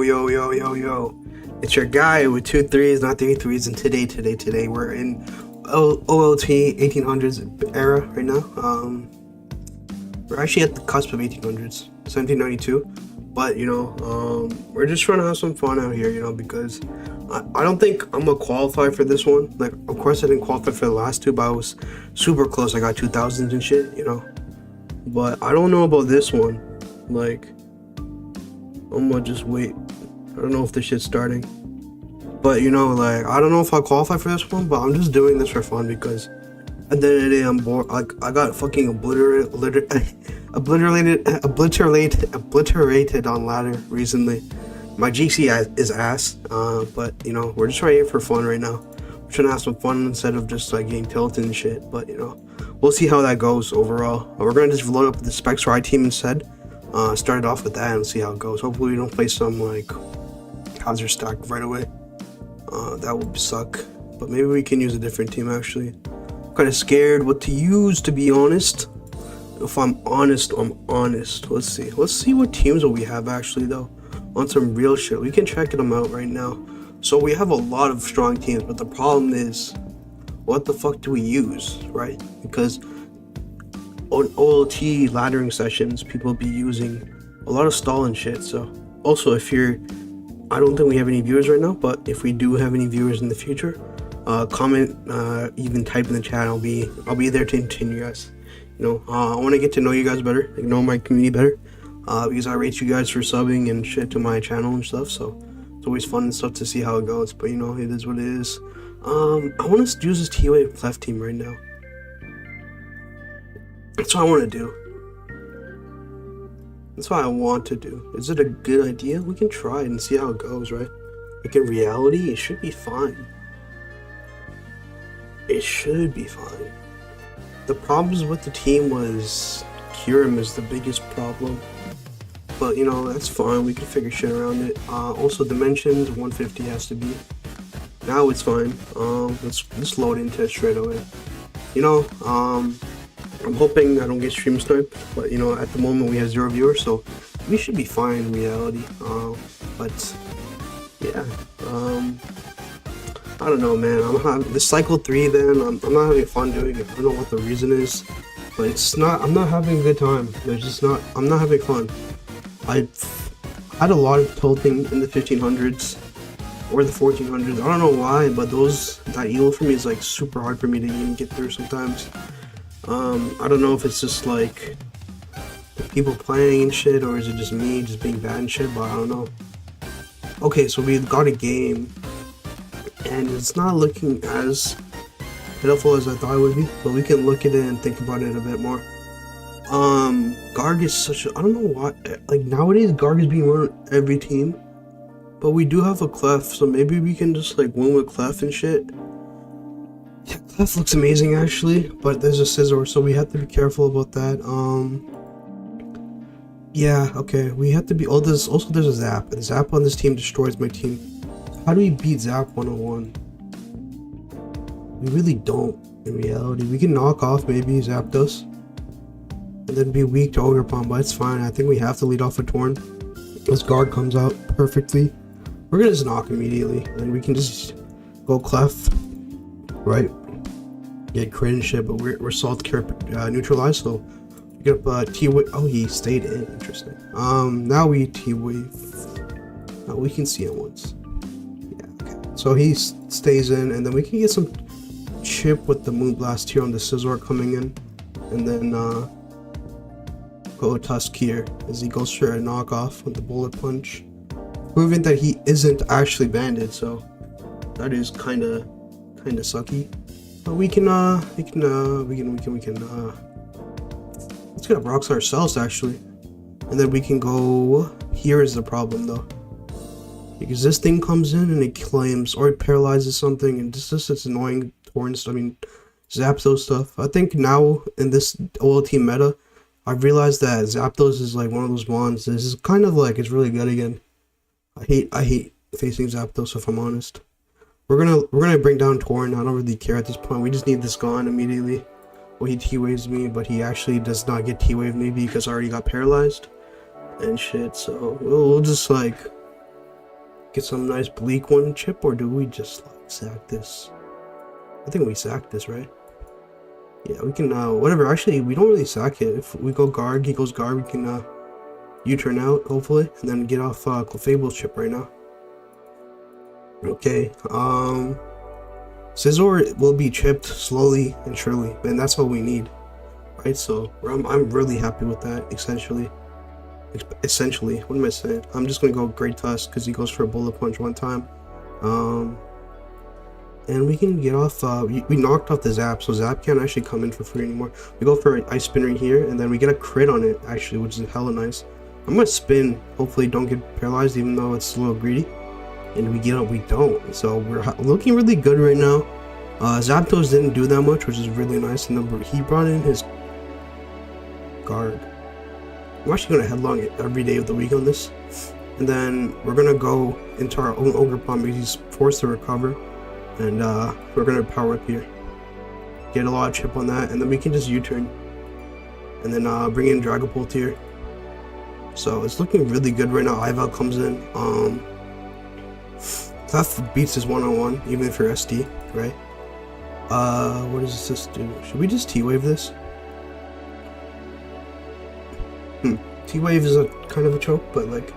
Yo. It's your guy with 2 3s, not 3 3s, and today, we're in OLT 1800s era right now. We're actually at the cusp of 1800s, 1792, but, we're just trying to have some fun out here, because I don't think I'm gonna qualify for this one. Like, of course I didn't qualify for the last two, but I was super close. I got 2000s and shit, but I don't know about this one. Like, I'm gonna just wait. I don't know if this shit's starting, but I don't know if I'll qualify for this one, but I'm just doing this for fun because at the end of the day I'm bored. Like, I got fucking obliterated on ladder recently. My GC is ass, but we're just right here for fun right now. We're trying to have some fun instead of just like getting tilted and shit, but we'll see how that goes overall. We're gonna just load up the specs for our team instead. Started off with that and see how it goes. Hopefully we don't play some like Hazard stack right away. That would suck, but maybe we can use a different team actually. I'm kind of scared what to use, to be honest. If I'm honest, Let's see what teams we have actually though. On some real shit, we can check them out right now. So we have a lot of strong teams, but the problem is, what the fuck do we use, right? Because on OLT laddering sessions, people be using a lot of stall and shit. So also, I don't think we have any viewers right now, but if we do have any viewers in the future, comment, even type in the chat. I'll be there to entertain you guys. I want to get to know you guys better, know my community better, because I rate you guys for subbing and shit to my channel and stuff. So it's always fun and stuff to see how it goes. But it is what it is. I want to use this T-Wave left team right now. That's what I want to do. That's what I want to do. Is it a good idea? We can try it and see how it goes, right? Like, in reality, it should be fine. It should be fine. The problems with the team was Kirim is the biggest problem. But, that's fine. We can figure shit around it. Also, dimensions, 150 has to be. Now it's fine. Let's load into it straight away. I'm hoping I don't get stream sniped, but at the moment we have 0 viewers, so we should be fine in reality. But yeah, I don't know, man. This cycle 3. Then I'm not having fun doing it. I don't know what the reason is, but it's not. I'm not having a good time. I'm not having fun. I had a lot of tilting in the 1500s or the 1400s. I don't know why, but that elo for me is like super hard for me to even get through sometimes. I don't know if it's just like the people playing and shit, or is it just me just being bad and shit, but I don't know. Okay, so we got a game, and it's not looking as pitiful as I thought it would be, but we can look at it and think about it a bit more. Garg is I don't know why, like nowadays Garg is being run on every team, but we do have a Clef, so maybe we can just like win with Clef and shit. Yeah, Clef looks amazing actually, but there's a Scizor, so we have to be careful about that. Yeah, okay, we have to be. There's a Zap, and Zap on this team destroys my team. How do we beat Zap 101? We really don't, in reality. We can knock off maybe Zapdos, and then be weak to Ogerpon, but it's fine. I think we have to lead off with Torn. This guard comes out perfectly. We're gonna just knock immediately, and we can just go Clef. Right, get crit and shit, but we're Salt Care neutralized, so we get up T-Wave. Oh, he stayed in. Interesting. Now we T-Wave. Now we can see it once. Yeah, okay. So he stays in, and then we can get some chip with the Moonblast here on the Scizor coming in, and then go Tusk here as he goes for a knockoff with the Bullet Punch, proving that he isn't actually banded. So that is kind of sucky, but we can let's get up rocks ourselves actually, and then we can go. Here is the problem though, because this thing comes in and it claims, or it paralyzes something, and it's annoying. Zapdos stuff. I think now in this OLT meta, I've realized that Zapdos is like one of those ones. This is kind of like, it's really good again. I hate facing Zapdos, if I'm honest. We're gonna bring down Torn. I don't really care at this point. We just need this gone immediately. Well, he T-Waves me, but he actually does not get T-Wave me because I already got paralyzed and shit. So we'll just like Get some nice bleak one chip, or do we just like sack this? I think we sack this, right? Yeah, we can, whatever. Actually, we don't really sack it. If we go guard, he goes guard, we can, U-turn out, hopefully, and then get off, Clefable's chip right now. Okay, Scizor will be chipped slowly and surely, and that's all we need, right? So, I'm really happy with that, essentially, what am I saying? I'm just gonna go Great Tusk, because he goes for a Bullet Punch one time, and we can get off, we knocked off the Zap, so Zap can't actually come in for free anymore. We go for an Ice Spin right here, and then we get a crit on it, actually, which is hella nice. I'm gonna spin, hopefully don't get paralyzed, even though it's a little greedy. And we get up, we don't. So we're looking really good right now. Zapdos didn't do that much, which is really nice. And then he brought in his guard. I'm actually gonna headlong it every day of the week on this. And then we're gonna go into our own Ogre Palm because he's forced to recover. And we're gonna power up here. Get a lot of chip on that, and then we can just U-turn. And then bring in Dragapult here. So it's looking really good right now. Ival comes in. Clef beats his one-on-one, even if you're SD, right? What does this do? Should we just T-Wave this? T-Wave is a kind of a choke, but like,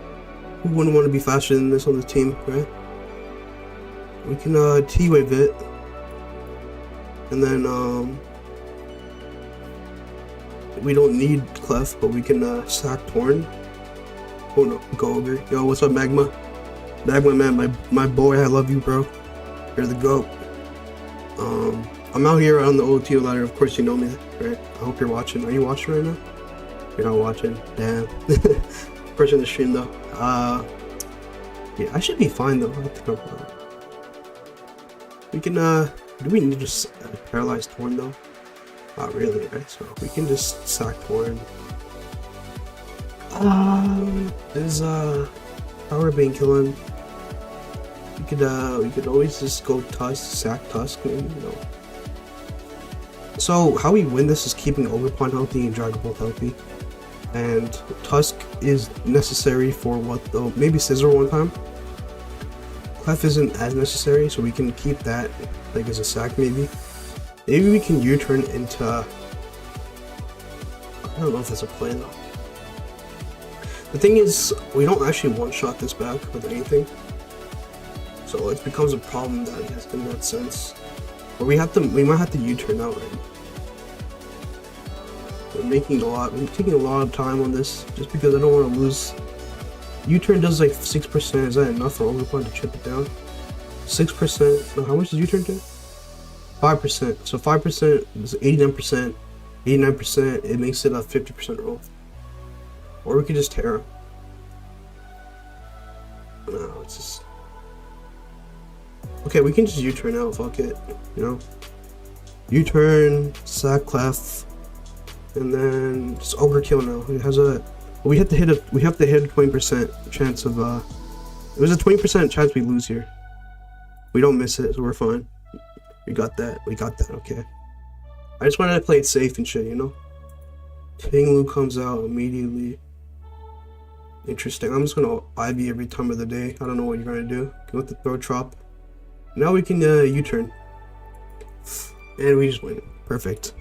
who wouldn't want to be faster than this on the team, right? We can T-Wave it. And then, we don't need Clef, but we can sack Torn. Oh no, go Ogre. Yo, what's up, Magma? Magma man, my boy, I love you, bro. You're the GOAT. I'm out here on the OTO ladder. Of course you know me, right? I hope you're watching. Are you watching right now? You're not watching. Damn. First in the stream though. Yeah, I should be fine though. I think I'm fine. We can do we need to paralyze Torn though? Not really, right? So we can just sack Torn. There's Power Bane killing. We could always just go Tusk, sack Tusk, maybe, you know. So how we win this is keeping Ogerpon healthy and Dragapult healthy. And Tusk is necessary for what though? Maybe Scizor one time. Clef isn't as necessary, so we can keep that like as a sack maybe. Maybe we can U-turn into, I don't know if that's a play though. The thing is, we don't actually one-shot this back with anything. So it becomes a problem that in that sense. But we might have to U-turn out right now. I'm taking a lot of time on this, just because I don't want to lose. U-turn does like 6%, is that enough for Ogerpon to chip it down? 6%, no, how much does U-turn do? 5%, so 5% is 89%, 89%, it makes it a 50% roll. Or we could just tear him. No, it's just... Okay, we can just U-turn out, fuck it, you know? U-turn, sack Clef, and then just Ogre kill now. It has a... We have to hit a 20% chance of, it was a 20% chance we lose here. We don't miss it, so we're fine. We got that, okay. I just wanted to play it safe and shit, you know? Pinglu comes out immediately. Interesting. I'm just gonna Ivy every time of the day. I don't know what you're gonna do. Go with the throw chop. Now we can U-turn. And we just win. Perfect.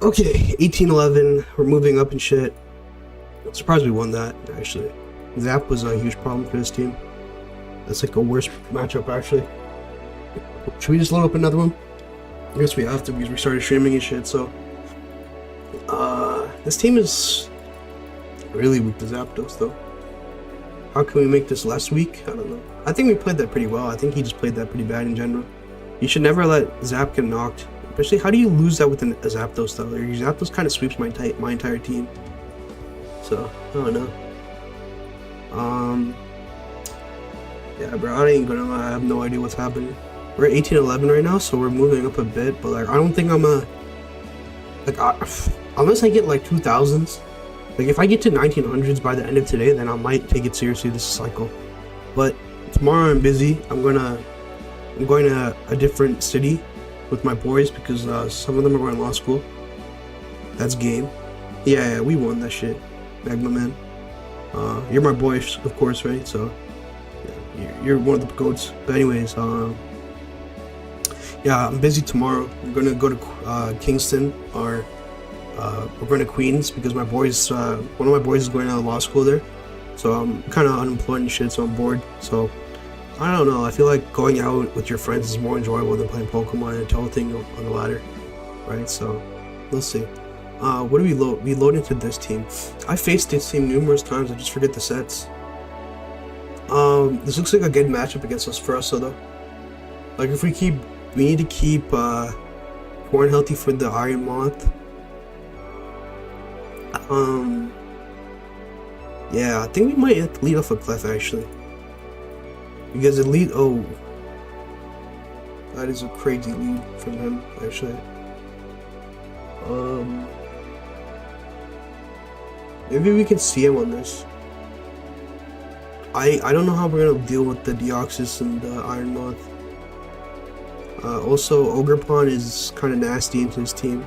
Okay, 18-11. We're moving up and shit. I'm surprised we won that, actually. Zap was a huge problem for this team. That's like a worse matchup, actually. Should we just load up another one? I guess we have to because we started streaming and shit, so... this team is really weak to Zapdos, though. How can we make this less weak? I don't know. I think we played that pretty well. I think he just played that pretty bad in general. You should never let Zap get knocked. Especially, how do you lose that with a Zapdos, though? Like, Zapdos kind of sweeps my entire team. So, I don't know. Yeah, bro, I ain't gonna lie. I have no idea what's happening. We're at 18-11 right now, so we're moving up a bit. But, like, I don't think I'm a... Like, unless I get, like, 2000s. Like, if I get to 1900s by the end of today, then I might take it seriously this cycle. But tomorrow I'm busy. I'm going to a different city with my boys because some of them are going to law school. That's game. Yeah, we won that shit. Magma man. You're my boy, of course, right? So, you're one of the goats. But anyways, yeah, I'm busy tomorrow. I'm gonna go to Kingston, or we're going to Queens because my boys, one of my boys is going to law school there. So I'm kind of unemployed and shit, so I'm bored. So I don't know. I feel like going out with your friends is more enjoyable than playing Pokemon and tilting on the ladder, right? So we'll see. What do we load? We load into this team. I faced this team numerous times. I just forget the sets. This looks like a good matchup against us for us, though. Like if we need to keep Horn healthy for the Iron Moth. Yeah, I think we might lead off a Clef actually. Because it oh, that is a crazy lead from him actually. Maybe we can see him on this. I don't know how we're gonna deal with the Deoxys and the Iron Moth. Also, Ogerpon is kind of nasty into his team.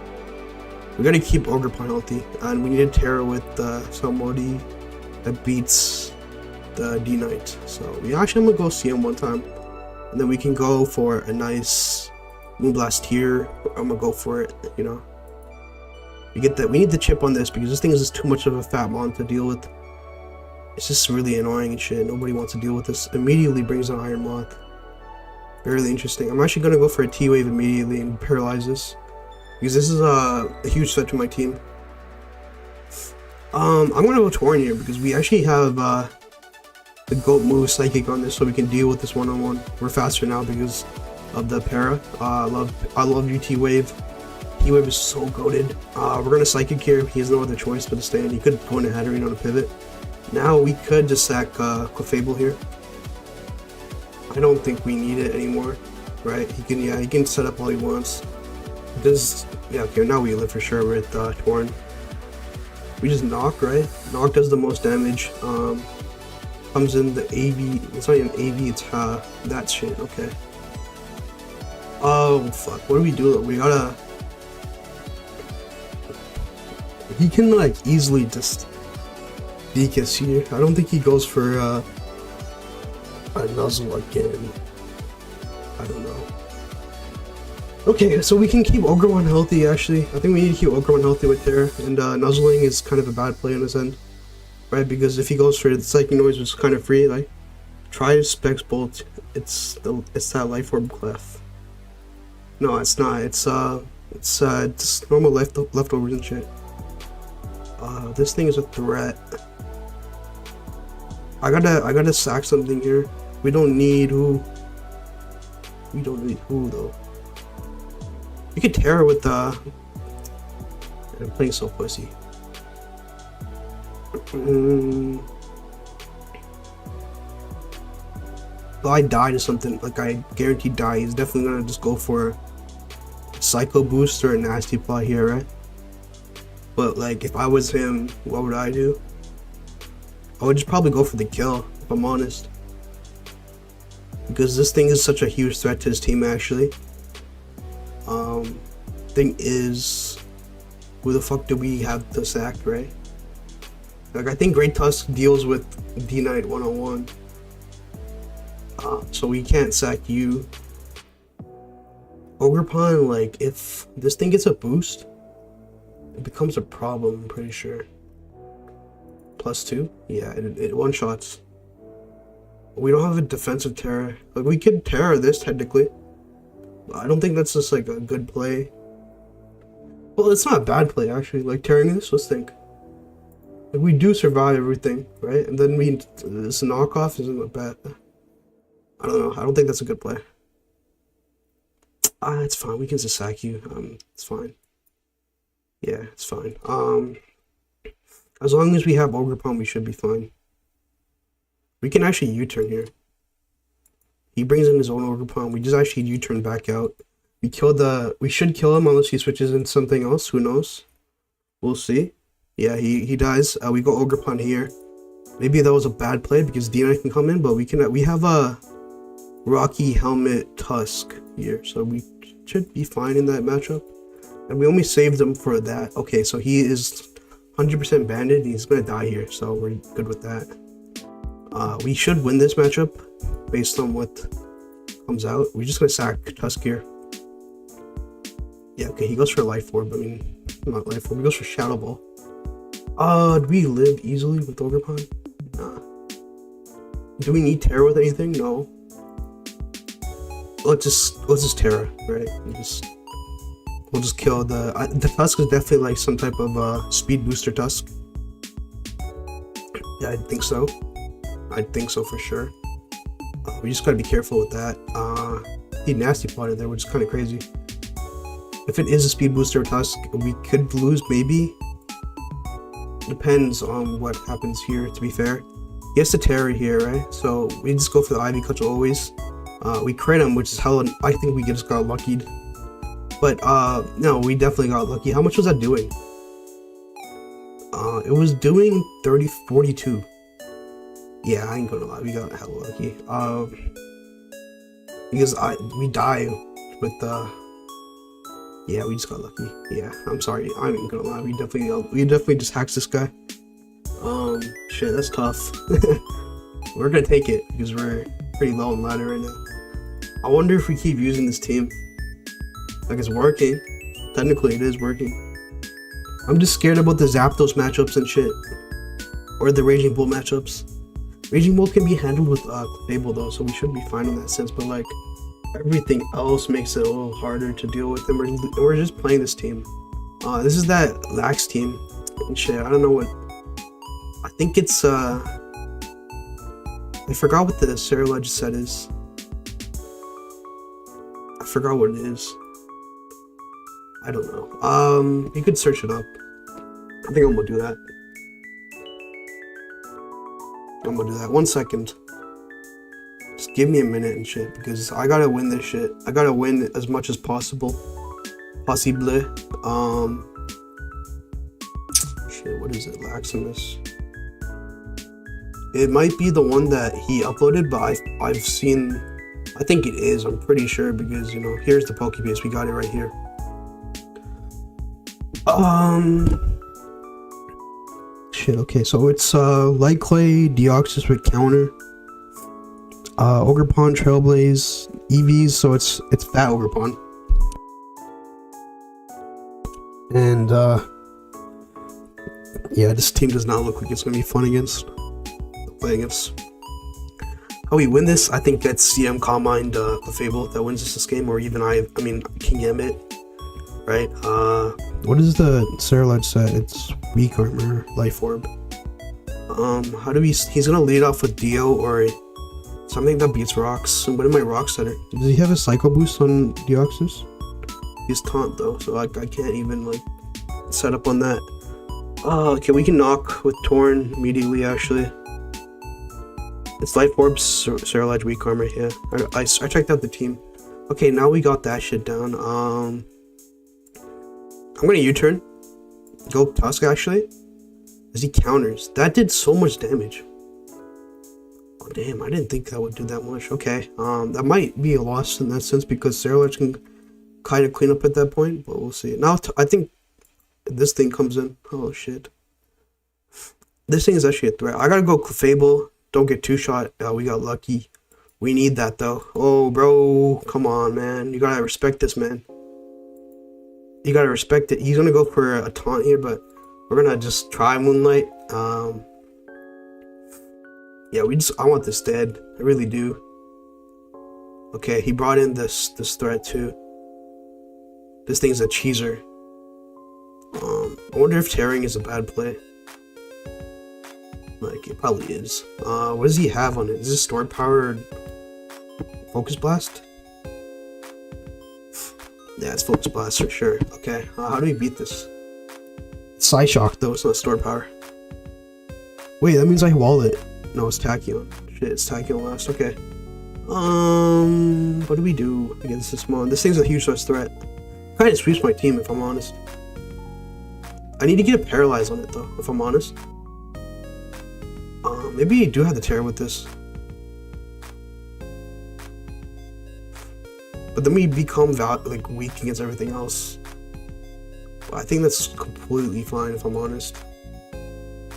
We gotta keep Ogerpon healthy, and we need a Terra with somebody that beats the D-Knight. So we actually, I'm gonna go see him one time, and then we can go for a nice Moonblast here. I'm gonna go for it, you know. We need the chip on this because this thing is just too much of a fat mon to deal with. It's just really annoying and shit. Nobody wants to deal with this. Immediately brings an Iron Moth. Really interesting. I'm actually gonna go for a T-Wave immediately and paralyze this. Because this is a huge threat to my team. I'm gonna go Torn here because we actually have the GOAT move Psychic on this, so we can deal with this one-on-one. We're faster now because of the para. I love you, T-Wave. T-Wave is so goated. We're gonna Psychic here. He has no other choice but to stand. He could go into Hatterene on a pivot. Now we could just sack Clefable here. I don't think we need it anymore, right? He can set up all he wants. Yeah, okay, now we live for sure with Torn. We just knock, right? Knock does the most damage. Comes in the AV. It's not even AV, it's that shit, okay. Oh, fuck. What do we do? We gotta. He can, like, easily just Beakus here. I don't think he goes for a Nuzzle again. I don't know. Okay, so we can keep Ogerpon healthy, actually. I think we need to keep Ogerpon healthy with Terra, and Nuzzling is kind of a bad play on his end, right? Because if he goes for the Psychic Noise, which is kind of free, like, try to Specs Bolt. It's that Life Orb Clef. No, it's not. It's just normal leftovers and shit. This thing is a threat. I gotta sack something here. We don't need who. We don't need who though. We could Terra with I'm playing so pussy. If I die to something, like I guaranteed die, he's definitely gonna just go for a Psycho Boost or a Nasty Paw here, right? But like, if I was him, what would I do? I would just probably go for the kill, if I'm honest. Because this thing is such a huge threat to his team, actually. Thing is, who the fuck do we have to sack, right? Like, I think Great Tusk deals with D-Knight one-on-one. So we can't sack you. Ogerpon, like, if this thing gets a boost, it becomes a problem, I'm pretty sure. +2? Yeah, it one-shots. We don't have a defensive Terra. Like, we could Terra this, technically. But I don't think that's just, like, a good play. Well, it's not a bad play, actually. Like, Terraing this, let's think. Like, we do survive everything, right? And then this knockoff isn't bad. I don't know. I don't think that's a good play. It's fine. We can just sack you. It's fine. Yeah, it's fine. As long as we have Ogerpon, we should be fine. We can actually U-turn here. He brings in his own Ogerpon. We just actually U-turn back out. We should kill him unless he switches into something else. Who knows? We'll see. Yeah, he dies. We go Ogerpon here. Maybe that was a bad play because D-Knight can come in, but we have a Rocky Helmet Tusk here, so we should be fine in that matchup. And we only saved him for that. Okay, so he is 100% banded. He's gonna die here, so we're good with that. We should win this matchup. based on what comes out. We're just gonna sack Tusk here. Yeah, okay, he goes for Life Orb. I mean, not Life Orb, he goes for Shadow Ball. Do we live easily with Ogerpon? Nah. Do we need Terra with anything? No. Let's just Terra, right? We'll just kill the Tusk is definitely like some type of speed booster Tusk. Yeah, I think so. I think so for sure. We just gotta be careful with that. He nasty plotted there, which is kind of crazy. If it is a speed booster Tusk, we could lose maybe. Depends on what happens here, to be fair. He has to Terra here, right? So we just go for the Ivy Cudgel always. We crit him, which is hella. I think we just got luckied. But no, we definitely got lucky. How much was that doing? It was doing 42. Yeah, I ain't gonna lie, we got hella lucky. Because we die with the. Yeah, we just got lucky. Yeah, I'm sorry, I ain't gonna lie, we definitely just hacked this guy. Shit, that's tough. We're gonna take it because we're pretty low on ladder right now. I wonder if we keep using this team. Like, it's working. Technically, it is working. I'm just scared about the Zapdos matchups and shit. Or the Raging Bull matchups. Raging Bull can be handled with Fable though, so we should be fine in that sense, but like, everything else makes it a little harder to deal with, and we're just playing this team. This is that Lax team and shit. I don't know what. I think it's I forgot what the Cerulege set is. I forgot what it is. I don't know. You could search it up. I think I'm gonna do that. I'm gonna do that. 1 second. Just give me a minute and shit, because I gotta win this shit. I gotta win as much as possible. Possible. Shit, what is it? Laximus. It might be the one that he uploaded, but I've seen. I think it is. I'm pretty sure, because, you know, here's the Pokebase. We got it right here. Shit, okay, so it's Light Clay, Deoxys with counter, Ogerpon, Trailblaze, EVs, so it's Fat Ogerpon. And yeah, this team does not look like it's gonna be fun to play against. How we win this, I think that's CM Calmine, Clefable that wins us this game, or even I mean King Gambit, right? What is the Cerulege set? It's Weak Armor, Life Orb. How do we? He's gonna lead off with Dio or something that beats Rocks. What am I Rock Setter? Does he have a Psycho Boost on Deoxys? He's Taunt though, so I can't even like set up on that. Okay, we can knock with Torn immediately. Actually, it's Life Orb, Cerulege, Weak Armor. Yeah, I checked out the team. Okay, now we got that shit down. I'm gonna U-turn. Go Tusk actually. As he counters. That did so much damage. Oh damn, I didn't think that would do that much. Okay. That might be a loss in that sense, because Cerulege can kind of clean up at that point, but we'll see. Now I think this thing comes in. Oh shit. This thing is actually a threat. I gotta go Clefable. Don't get two-shot. We got lucky. We need that though. Oh bro, come on man. You gotta respect this, man. You gotta respect it. He's gonna go for a taunt here, but we're gonna just try Moonlight. Yeah, I want this dead. I really do. Okay, he brought in this threat too. This thing's a cheeser. I wonder if tearing is a bad play. Like, it probably is. What does he have on it? Is this Stored Power or Focus Blast? Yeah, it's Focus Blast for sure. Okay, how do we beat this? It's Psyshock though, it's not Stored Power. Wait, that means I wall it. No, it's Tachyon. Shit, it's Tachyon last. Okay. What do we do against this mon? This thing's a huge threat. Kind of sweeps my team if I'm honest. I need to get a Paralyze on it though, if I'm honest. Maybe you do have the Terror with this. But then we become like weak against everything else. Well, I think that's completely fine if I'm honest.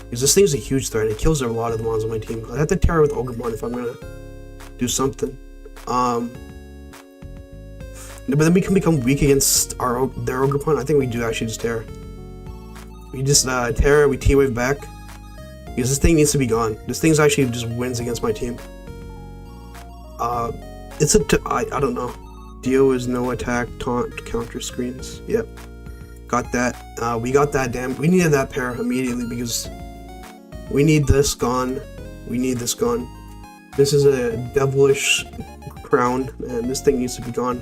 Because this thing's a huge threat. It kills a lot of the mons on my team. I have to Terror with Ogremon if I'm gonna do something. But then we can become weak against their ogre pawn. I think we do actually just Terror. We just Terror, we T-Wave back. Because this thing needs to be gone. This thing's actually just wins against my team. I don't know. Deal is no attack, taunt, counter screens. Yep. Got that. We got that we needed that pair immediately because we need this gone. We need this gone. This is a devilish crown and this thing needs to be gone.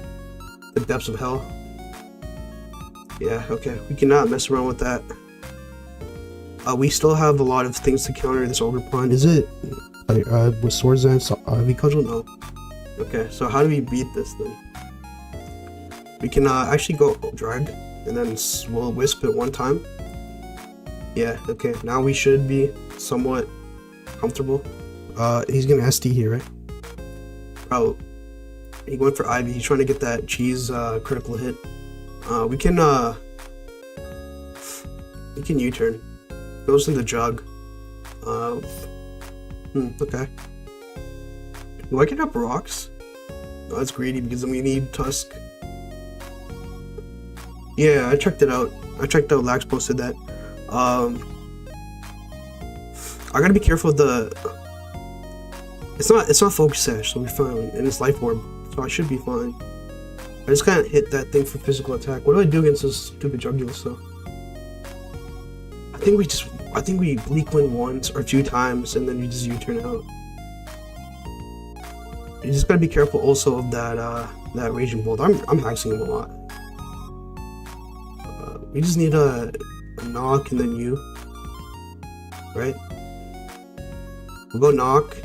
The depths of hell. Yeah, okay. We cannot mess around with that. We still have a lot of things to counter this ogre pawn. Is it with swords and heavy cudgel? No. Okay, so how do we beat this then? We can actually go drag and then we'll wisp it one time. Yeah, okay. Now we should be somewhat comfortable. He's gonna SD here, right? Oh, he went for Ivy. He's trying to get that cheese critical hit. We can U-turn. Goes to the jug. Okay. Do I get up rocks? No, that's greedy because then we need Tusk. Yeah, I checked it out. Lax posted that. I gotta be careful with the. It's not focus sash, so we're fine. And it's life orb, so I should be fine. I just can't hit that thing for physical attack. What do I do against this stupid Jugulus though? I think we bleak win once or 2 times and then we just U-turn out. You just gotta be careful also of that Raging Bolt. I'm hexing him a lot. We just need a knock and then U. Right? We'll go knock.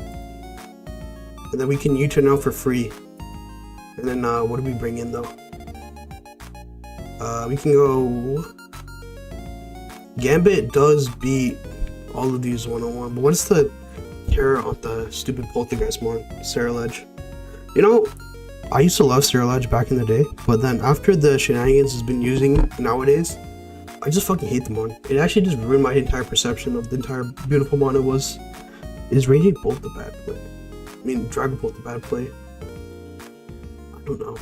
And then we can U-turn out for free. And then what do we bring in though? We can go. Gambit does beat all of these 1-on-1, but what's the terror on the stupid Poltergeist mon? Cerulege. You know, I used to love Cerulege back in the day, but then after the shenanigans has been using nowadays, I just fucking hate the mon. It actually just ruined my entire perception of the entire beautiful mon it was. Is Raging Bolt the bad play? I mean, Dragon Bolt the bad play? I don't know.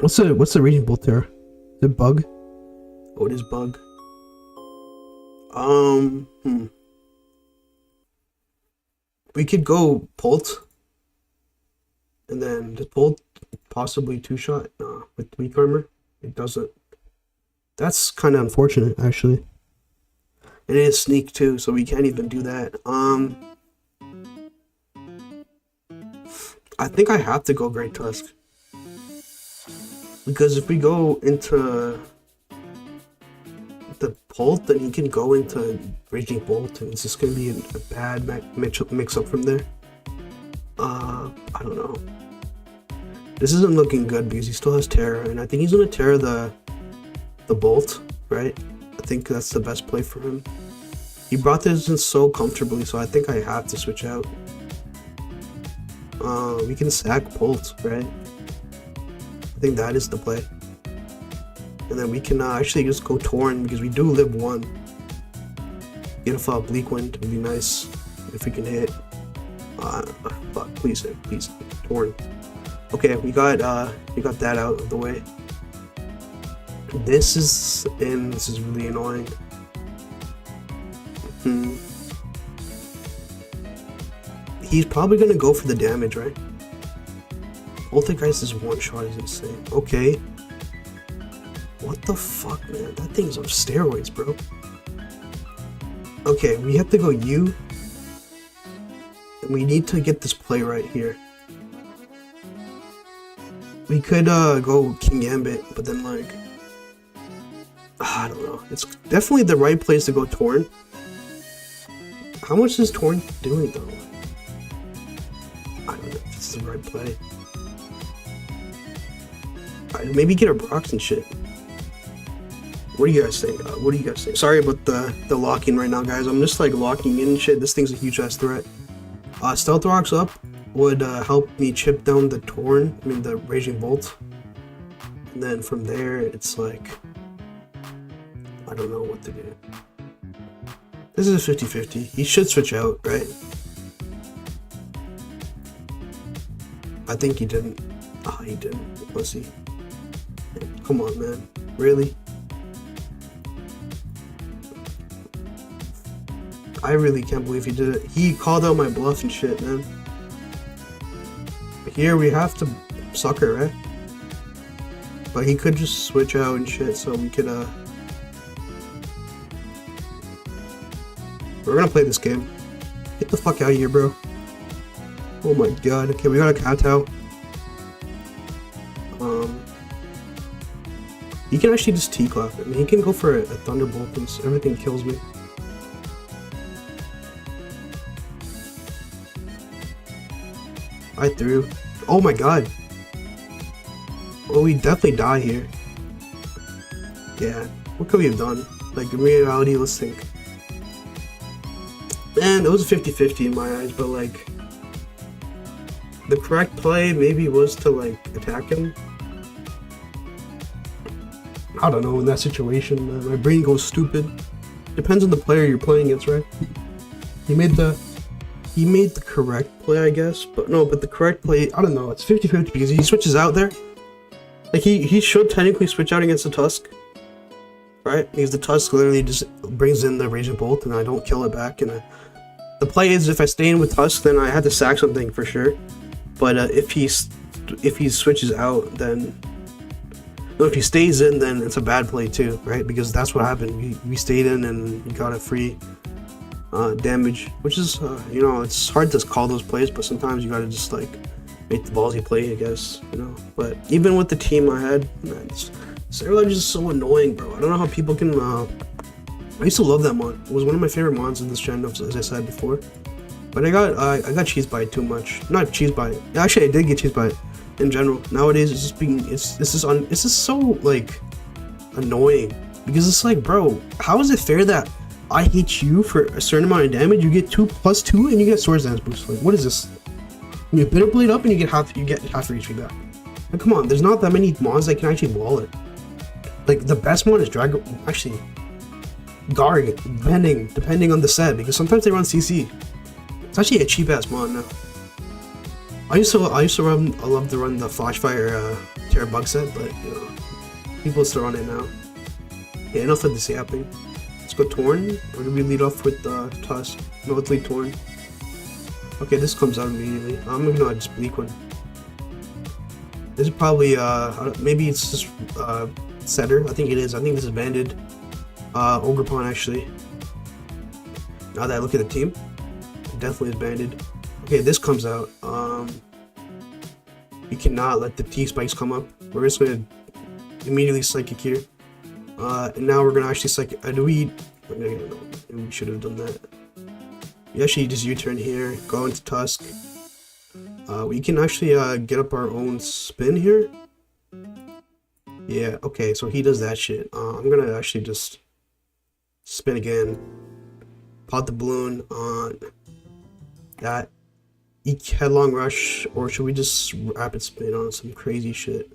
What's the Raging Bolt terror? Is it bug? Oh, it is bug. We could go Bolt, and then does Bolt possibly 2-shot with weak armor? It doesn't. That's kind of unfortunate, actually. And it is sneak too, so we can't even do that. I think I have to go Great Tusk because if we go into the Bolt, then he can go into Raging Bolt, and it's just gonna be a bad mix up from there. I don't know. This isn't looking good because he still has Terror, and I think he's gonna Terror the Bolt, right? I think that's the best play for him. He brought this in so comfortably, so I think I have to switch out. We can sack Bolt, right? I think that is the play. And then we can actually just go Torn because we do live 1. Get a Bleak Wind would be nice if we can hit. Fuck, please hit, please. Torn. Okay, we got that out of the way. This is really annoying. He's probably gonna go for the damage, right? Poltergeist's 1-shot is insane. Okay. What the fuck, man? That thing's on steroids, bro. Okay, we have to go U. And we need to get this play right here. We could go King Gambit, but then like I don't know. It's definitely the right place to go Torn. How much is Torn doing though? I don't know if it's the right play. Maybe get a Brox and shit. What do you guys think? Sorry about the locking right now, guys. I'm just like locking in and shit. This thing's a huge ass threat. Stealth Rocks up would help me chip down the Torn, the Raging Bolt. And then from there, it's like, I don't know what to do. This is a 50-50. He should switch out, right? I think he didn't. Ah, he didn't. Let's see. Come on, man. Really? I really can't believe he did it. He called out my bluff and shit, man. Here we have to sucker, right? But he could just switch out and shit, so we could, we're gonna play this game. Get the fuck out of here, bro. Oh my god. Okay, we got a cat out. He can actually just T-clap. I mean, he can go for a Thunderbolt and everything kills me. I threw. Oh my god. Well, we definitely die here. Yeah. What could we have done? Like, in reality, let's think. Man, it was a 50-50 in my eyes, but like, the correct play maybe was to like attack him. I don't know, in that situation, my brain goes stupid. Depends on the player you're playing against, right? He made the correct play, I guess, but no, but the correct play, I don't know, it's 50-50 because he switches out there. Like, he should technically switch out against the Tusk, right? Because the Tusk literally just brings in the Raging Bolt and I don't kill it back. And the play is, if I stay in with Tusk, then I had to sack something for sure. But if he switches out, then... No, if he stays in, then it's a bad play too, right? Because that's what happened. We stayed in and we got a free damage, which is, you know, it's hard to call those plays, but sometimes you gotta just like make the ballsy play, I guess, you know. But even with the team I had, man, Sarah is just so annoying, bro. I don't know how people can. I used to love that mod. It was one of my favorite mods in this channel, as I said before. But I got cheesed by it too much. Not cheesed by it. Actually, I did get cheesed by it. In general, nowadays it's just so like annoying because it's like, bro, how is it fair that I hit you for a certain amount of damage, you get 2+2 and you get Swords Dance boost? Like, what is this? You Bitter Blade up and you get half your HP back. Like, come on, there's not that many mods that can actually wall it. Like, the best mod is Dragon, actually Guard, depending on the set, because sometimes they run CC. It's actually a cheap ass mod now. I used to love to run the Flashfire Terra bug set, but you know, people still run it now. Yeah, enough of this yapping. Let's go Torn, or do we lead off with Tusk? No, let's lead Torn. Okay, this comes out immediately. I'm gonna just Bleak one. This is probably maybe it's just Setter. I think it is. I think this is Banded. Ogrepon actually. Now that I look at the team, it definitely is Banded. Okay, this comes out. You cannot let the T-spikes come up. We're just gonna immediately Psychic here. And now we're gonna actually Psychic. We should have done that. You actually just U-turn here, go into Tusk. We can actually get up our own spin here. Yeah, okay, so he does that shit. I'm gonna actually just spin again. Pot the balloon on that. Headlong Rush, or should we just rapid spin on some crazy shit?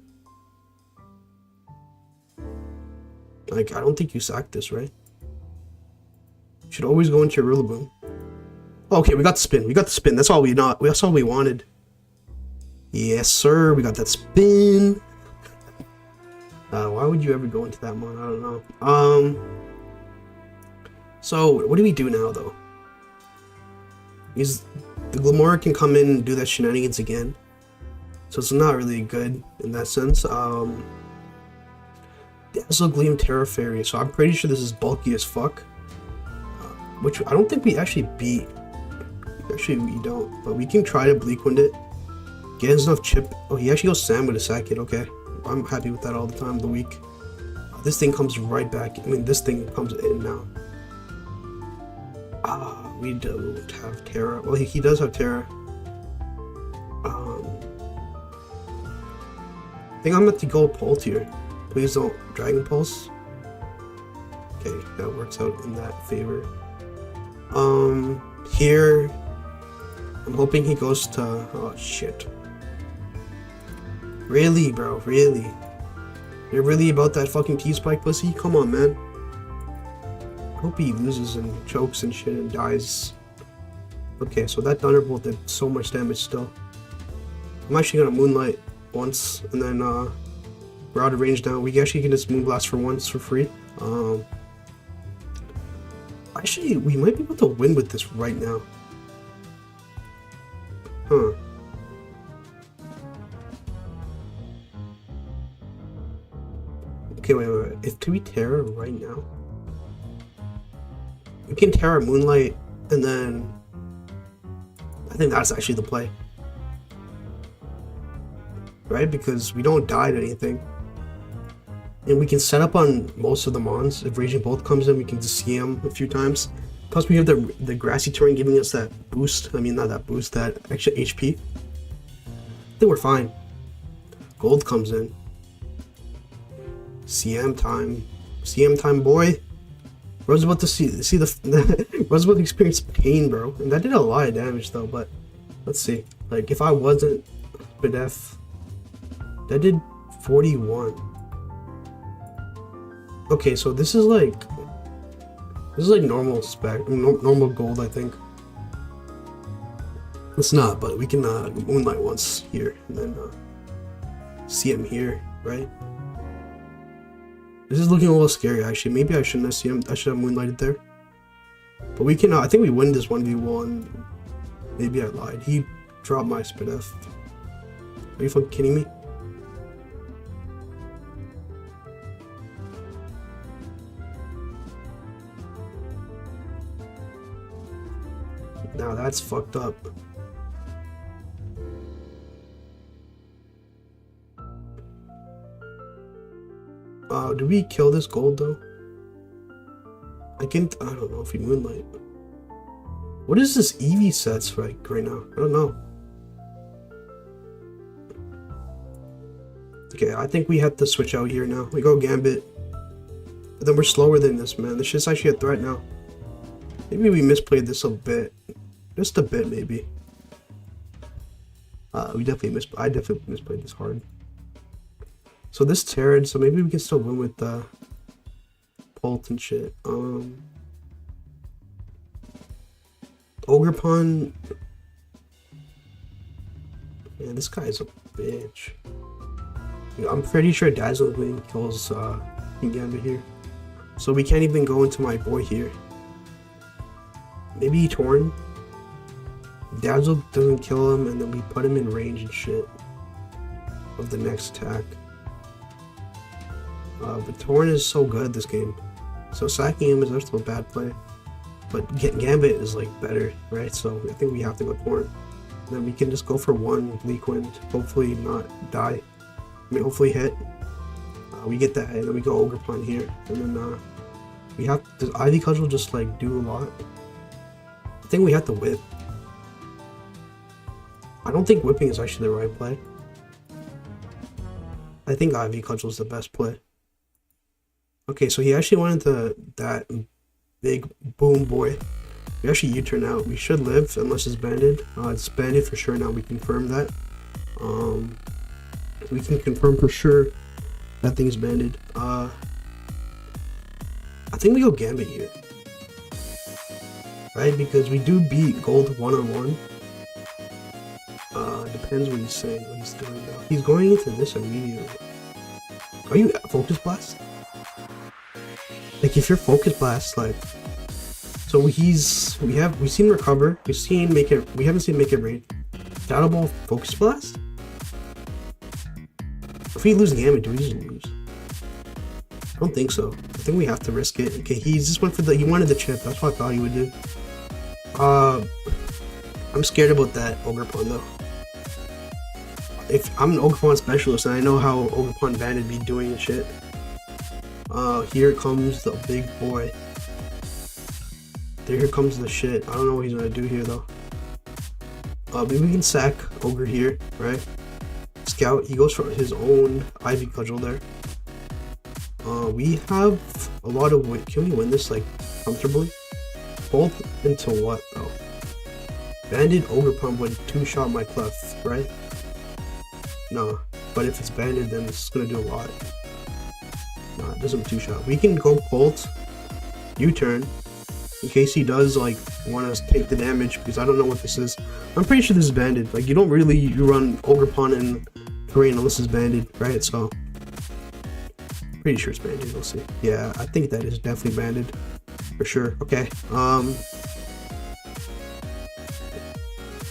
Like, I don't think you sack this, right? You should always go into your Rillaboom. Okay, we got the spin. We got the spin. That's all that's all we wanted. Yes, sir. We got that spin. Why would you ever go into that mod? I don't know. So what do we do now, though? The Glamora can come in and do that shenanigans again, so it's not really good in that sense. Dazzle Gleam Terra Fairy, so I'm pretty sure this is bulky as fuck, which I don't think we actually beat. Actually, we don't, but we can try to Bleak Wind it. Get enough chip. Oh, he actually goes Sam with a sack it. Okay, I'm happy with that all the time of the week. This thing comes right back. I mean, this thing comes in now. We don't have Terra. Well, he does have Terra. I think I'm at the gold Pult here. Please don't Dragon Pulse. Okay, that works out in that favor. Here, I'm hoping he goes to. Oh shit. Really, bro? Really? You're really about that fucking T-Spike pussy? Come on, man. I hope he loses and chokes and shit and dies. Okay, so that Thunderbolt did so much damage still. I'm actually gonna Moonlight once, and then we're out of range now. We actually can just Moonblast for once for free. Actually, we might be able to win with this right now. Huh. Okay, wait. Can we Terra right now? We can Terra Moonlight, and then I think that's actually the play. Right? Because we don't die to anything. And we can set up on most of the mons. If Raging Bolt comes in, we can just see him a few times. Plus, we have the grassy terrain giving us that boost. I mean, not that boost, that extra HP. I think we're fine. Gold comes in. CM time, boy. Bro's about to see the Bro's about to experience pain, bro. And that did a lot of damage though. But let's see. Like if I wasn't Bidef, that did 41. Okay, so this is like normal spec, normal gold, I think. It's not, but we can Moonlight once here, and then see him here, right? This is looking a little scary, actually. Maybe I shouldn't have seen him. I should have Moonlighted there. But we can. I think we win this 1v1. Maybe I lied. He dropped my Spidef. Are you fucking kidding me? Now that's fucked up. Do we kill this gold though? I don't know if we Moonlight. What is this Eevee sets like right now? I don't know. Okay, I think we have to switch out here now. We go Gambit. But then we're slower than this, man. This shit's actually a threat now. Maybe we misplayed this a bit. Just a bit, maybe. I definitely misplayed this hard. So this Terran, so maybe we can still win with the Bolt and shit. Ogerpon. Man, this guy is a bitch. I'm pretty sure Dazzle Wing kills Gambit here. So we can't even go into my boy here. Maybe Torn. Dazzle doesn't kill him, and then we put him in range and shit of the next attack. But Torn is so good this game. So sacking him is also a bad play. But Gambit is like better, right? So I think we have to go Torn. And then we can just go for one Bleak Wind. Hopefully not die. I mean, hopefully hit. We get that, and then we go Ogerpon here. And then we have, does Ivy Cudgel just like do a lot? I think we have to whip. I don't think whipping is actually the right play. I think Ivy Cudgel is the best play. Okay, so he actually went into that big boom boy. We actually U-turn out. We should live unless it's banded. It's banded for sure now. We confirm that. We can confirm for sure that thing is banded. I think we go Gambit here. Right? Because we do beat Gold one-on-one. Depends what he's saying, what he's doing now. He's going into this immediately. Are you Focus Blast? Like if you're Focus Blast, like, so we've seen Recover, we haven't seen Make It Rain. Shadow Ball, Focus Blast? If we lose Gambit, do we just lose? I don't think so. I think we have to risk it. Okay, he just went for he wanted the chip, that's what I thought he would do. I'm scared about that Ogerpon though. If I'm an Ogerpon specialist and I know how Ogerpon banded be doing and shit. Here comes the big boy. Here comes the shit. I don't know what he's gonna do here though. Maybe we can sack Ogre here, right? Scout, he goes for his own Ivy Cudgel there. We have a lot of win. Can we win this like comfortably? Both into what though? Banded Ogerpon would two-shot my Clef, right? No, but if it's banded, then it's gonna do a lot. No, it doesn't two-shot. We can go Bolt, U-turn, in case he does like want to take the damage because I don't know what this is. I'm pretty sure this is banded. Like, you don't really run Ogerpon and Terrain unless it's banded, right? So, pretty sure it's banded. We'll see. Yeah, I think that is definitely banded for sure. Okay.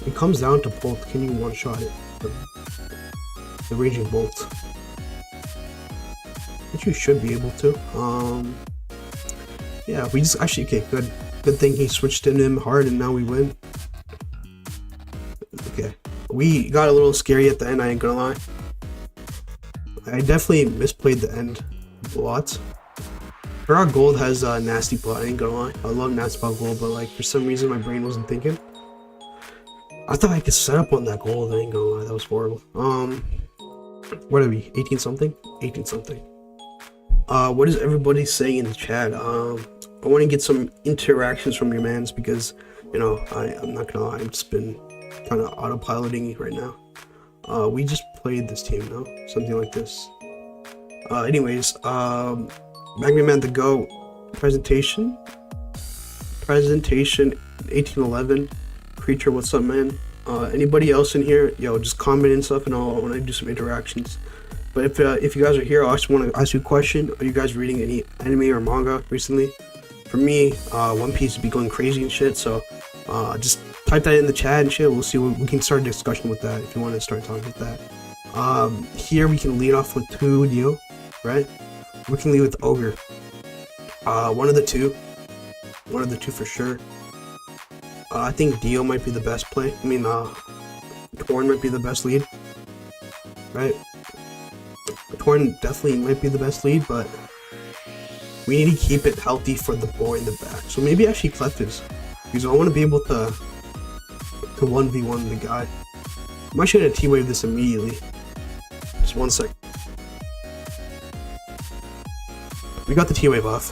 It comes down to Bolt. Can you one-shot it? The Raging Bolt. Which you should be able to. Yeah, we just actually, okay, good. Good thing he switched in him hard and now we win. Okay. We got a little scary at the end, I ain't gonna lie. I definitely misplayed the end a lot. Our gold has nasty plot, I ain't gonna lie. I love nasty plot gold, but like for some reason my brain wasn't thinking. I thought I could set up on that gold, I ain't gonna lie, that was horrible. What are we? 18 something? 18 something. What is everybody saying in the chat? I want to get some interactions from your mans because, you know, I'm not gonna lie, I've just been kind of autopiloting right now. We just played this team, no? Something like this. Anyways, Magma Man the Go presentation 1811 creature. What's up, man? Anybody else in here? Yo, just comment and stuff, and I'll want to do some interactions. But if you guys are here, I just want to ask you a question. Are you guys reading any anime or manga recently? For me, One Piece would be going crazy and shit. So just type that in the chat and shit. We'll see. We can start a discussion with that if you want to start talking about that. Here we can lead off with 2 Dio, right? We can lead with Ogre. One of the two for sure. I think Dio might be the best play. I mean, Torn might be the best lead, right? Torn definitely might be the best lead, but we need to keep it healthy for the boy in the back. So maybe actually Cleftis, because I want to be able to 1v1 the guy. I should have T-Wave this immediately. Just 1 sec. We got the T-Wave off.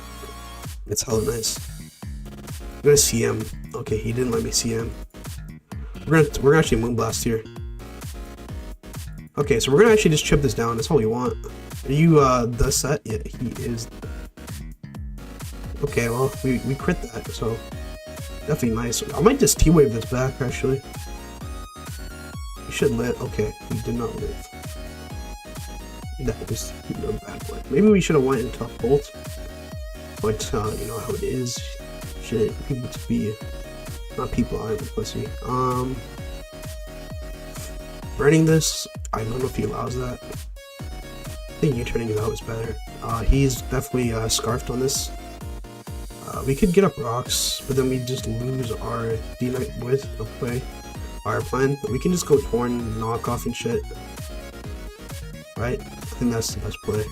It's hella nice. I'm gonna CM. Okay, he didn't let me CM. We're gonna actually Moonblast here. Okay, so we're gonna actually just chip this down. That's all we want. Are you the set? Yeah, he is. Okay, well we crit that, so definitely nice. I might just T-Wave this back actually. He should live. Okay, he did not live. That was a bad play. Maybe we should have went into Bolt, but you know how it is. Shit, people to be not people. I'm a pussy. Burning this, I don't know if he allows that. I think you turning it out is better. He's definitely scarfed on this. We could get up rocks, but then we just lose our D-Knight with the play. Our plan. We can just go Torn, knock off and shit. Right? I think that's the best play.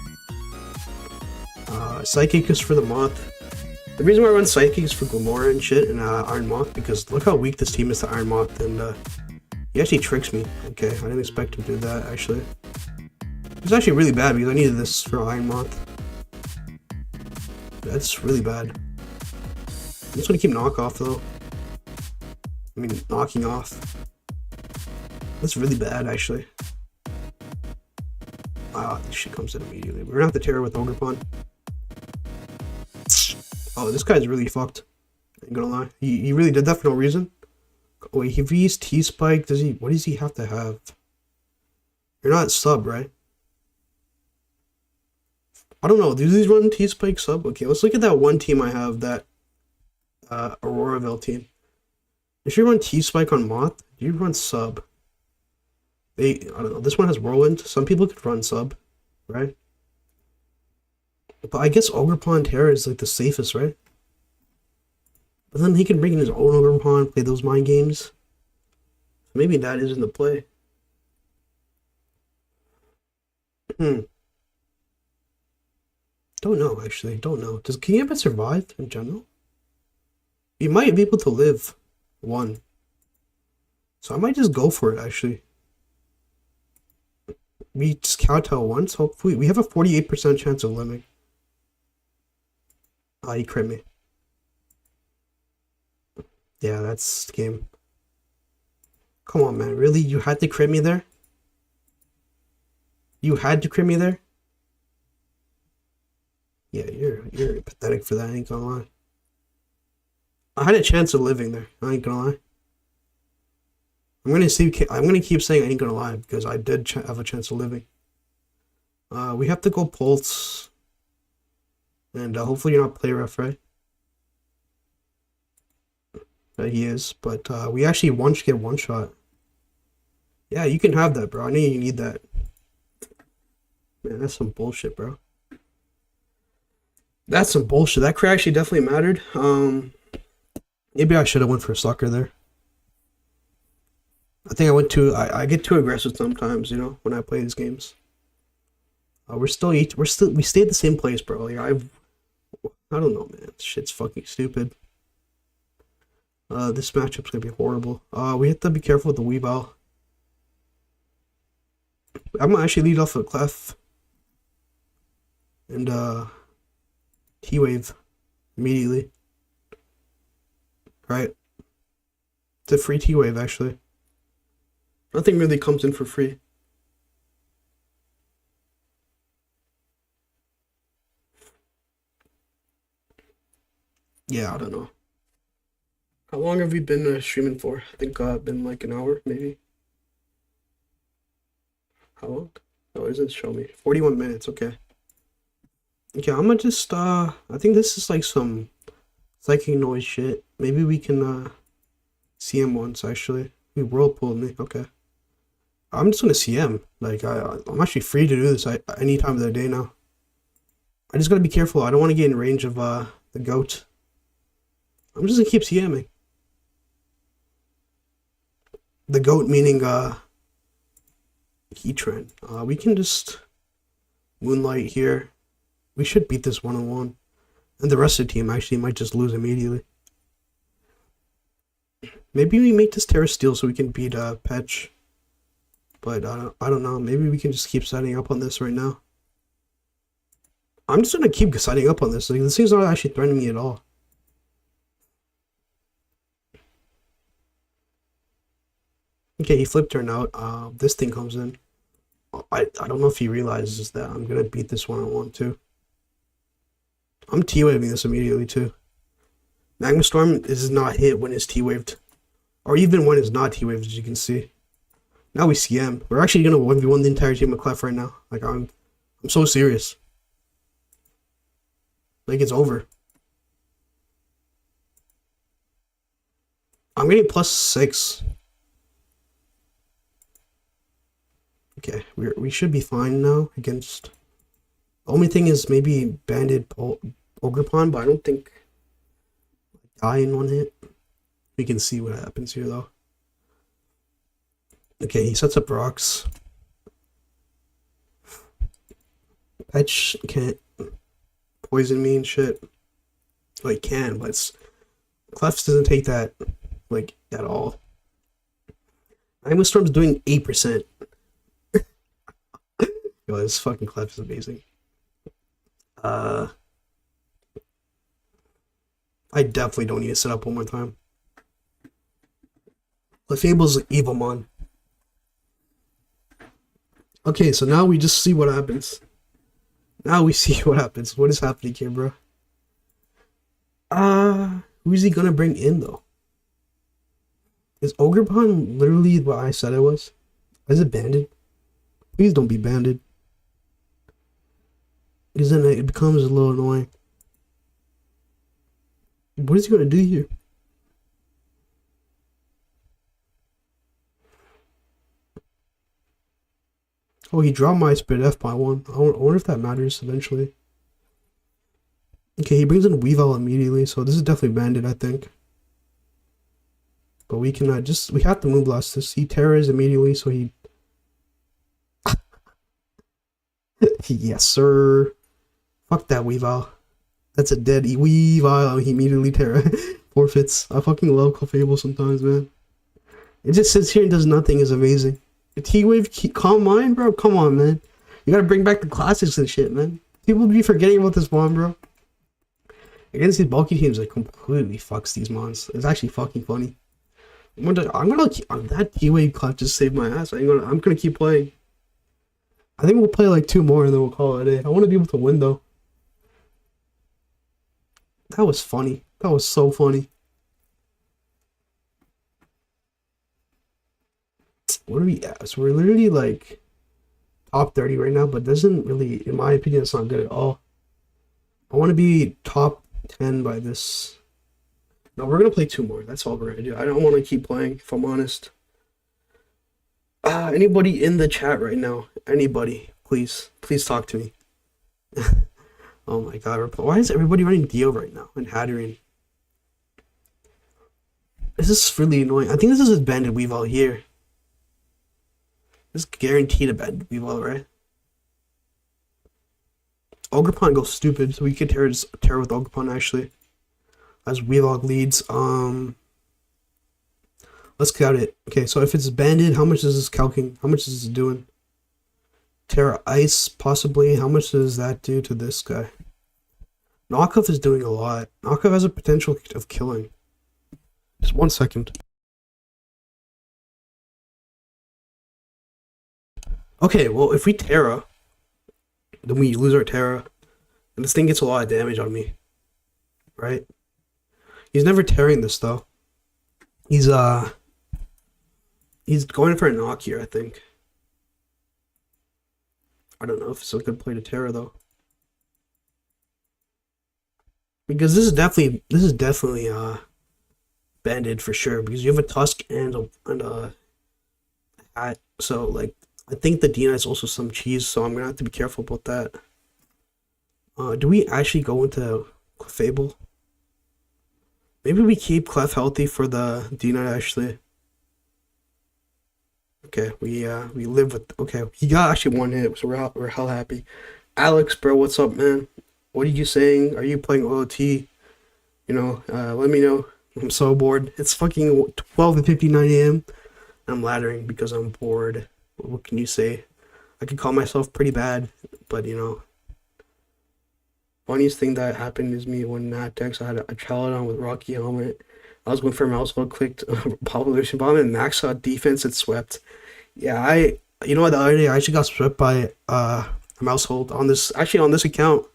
Psychic is for the Moth. The reason why I run Psychic is for Glamora and shit and Iron Moth, because look how weak this team is to Iron Moth, and he actually tricks me. Okay, I didn't expect him to do that actually. It's actually really bad because I needed this for Iron Moth. That's really bad. I'm just gonna keep knockoff though. I mean, knocking off. That's really bad actually. Wow, this shit comes in immediately. We're gonna have to tear with Ogerpon. Oh, this guy's really fucked. I ain't gonna lie. He really did that for no reason. Wait, if he's T-Spike, what does he have to have? You're not sub, right? I don't know. Do these run T-Spike sub? Okay, let's look at that one team I have, that Auroraville team. If you run T-Spike on Moth, do you run sub? I don't know. This one has Whirlwind. Some people could run sub, right? But I guess Ogerpon Terra is like the safest, right? But then he can bring in his own Ogerpon, play those mind games. Maybe that isn't the play. Don't know, actually. Don't know. Does Kingambit survive in general? He might be able to live 1. So I might just go for it, actually. We just Kowtow once, hopefully. We have a 48% chance of living. He crit me. Yeah, that's the game. Come on, man. Really? You had to crit me there? You had to crit me there? Yeah, you're pathetic for that, I ain't gonna lie. I had a chance of living there. I ain't gonna lie. I'm gonna keep saying I ain't gonna lie because I did have a chance of living. We have to go Pulse, and hopefully you're not play ref, right? He is, but we actually get one shot. Yeah, you can have that, bro. I know you need that. Man, that's some bullshit, bro. That's some bullshit. That crit actually definitely mattered. Maybe I should have went for a sucker there. I think I get too aggressive sometimes, you know, when I play these games. We stayed the same place, bro. Like, I don't know, man. Shit's fucking stupid. This matchup's gonna be horrible. We have to be careful with the Weavile. I'm gonna actually lead off a Clef. And, T-Wave. Immediately. Right? It's a free T-Wave, actually. Nothing really comes in for free. Yeah, I don't know. How long have we been streaming for? I think been like an hour, maybe. How long? Oh, it doesn't show me. 41 minutes, okay. Okay, I'm gonna just, I think this is like some psychic noise shit. Maybe we can, see him once, actually. He whirlpooled me, okay. I'm just gonna see him. Like, I'm actually free to do this any time of the day now. I just gotta be careful. I don't want to get in range of, the goat. I'm just gonna keep CMing. The goat meaning, Heatran. We can just Moonlight here. We should beat this one-on-one. And the rest of the team actually might just lose immediately. Maybe we make this Terra Steel so we can beat Petch. But I don't know. Maybe we can just keep setting up on this right now. I'm just gonna keep setting up on this. Like, this thing's not actually threatening me at all. Okay, he flipped turn out. This thing comes in. I don't know if he realizes that I'm gonna beat this one-on-one too. I'm T-waving this immediately too. Magma Storm is not hit when it's T-waved. Or even when it's not T-waved, as you can see. Now we CM. We're actually gonna 1v1 the entire team of Clef right now. Like, I'm so serious. Like, it's over. I'm getting +6. Okay, we should be fine now against. The only thing is maybe Banded Ogrepon, but I don't think die in one hit. We can see what happens here though. Okay, he sets up rocks. Petch can't poison me and shit. Well, he can, but Clefs doesn't take that like at all. Magma Storm's doing 8%. Yo, this fucking Clef is amazing. I definitely don't need to set up one more time. Clefable's Evilmon. Okay, so now we just see what happens. Now we see what happens. What is happening here, bro? Who's he gonna bring in though? Is Ogrepon literally what I said it was? Is it banded? Please don't be banded. Because then it becomes a little annoying. What is he gonna do here? Oh, he dropped my Spirit F by 1. I wonder if that matters eventually. Okay, he brings in Weavile immediately, so this is definitely banded, I think. But we can we have to Moonblast this. He Terras immediately, so he... Yes, sir. Fuck that Weavile. That's a dead Weavile. He immediately forfeits. I fucking love Clefable sometimes, man. It just sits here and does nothing is amazing. The T-Wave, Calm Mind, bro? Come on, man. You gotta bring back the classics and shit, man. People be forgetting about this mon, bro. Against these bulky teams, it completely fucks these mons. It's actually fucking funny. I'm gonna that T-Wave Clef just saved my ass. I'm gonna keep playing. I think we'll play like 2 more and then we'll call it a day. I want to be able to win though. That was funny. That was so funny. What are we at? So we're literally like top 30 right now, but doesn't really, in my opinion, it's not good at all. I want to be top 10 by this. No, we're gonna play two more. That's all we're gonna do. I don't want to keep playing, if I'm honest. Anybody in the chat right now? Anybody? Please talk to me. Oh my god, why is everybody running Dio right now and Hatterene? This is really annoying. I think this is a banded Weavile here. This is guaranteed a banded Weavile, right? Ogerpon goes stupid, so we could tear with Ogerpon actually. As Weavile leads. Let's count it. Okay, so if it's banded, how much is this calcing? How much is this doing? Terra Ice, possibly. How much does that do to this guy? Knockoff is doing a lot. Knockoff has a potential of killing. Just 1 second. Okay, well, if we Terra, then we lose our Terra, and this thing gets a lot of damage on me. Right? He's never tearing this, though. He's going for a knock here, I think. I don't know if it's a good play to Terra, though. Because this is definitely banded for sure, because you have a Tusk and a hat, so like I think the D is also some cheese, so I'm gonna have to be careful about that. Do we actually go into Clefable? Maybe we keep Clef healthy for the D actually. Okay, we live with. Okay, he got actually one hit, so we're hell happy. Alex, bro, what's up, man? What are you saying? Are you playing OOT? You know, let me know. I'm so bored. It's fucking 12:59 a.m. I'm laddering because I'm bored. What can you say? I could call myself pretty bad, but you know. Funniest thing that happened is me when Natex, I had a Chaladon with Rocky helmet. I was going for a mouse hold, clicked population bomb, and max out defense, it swept. Yeah, you know what, the other day I actually got swept by a mouse hold on this account.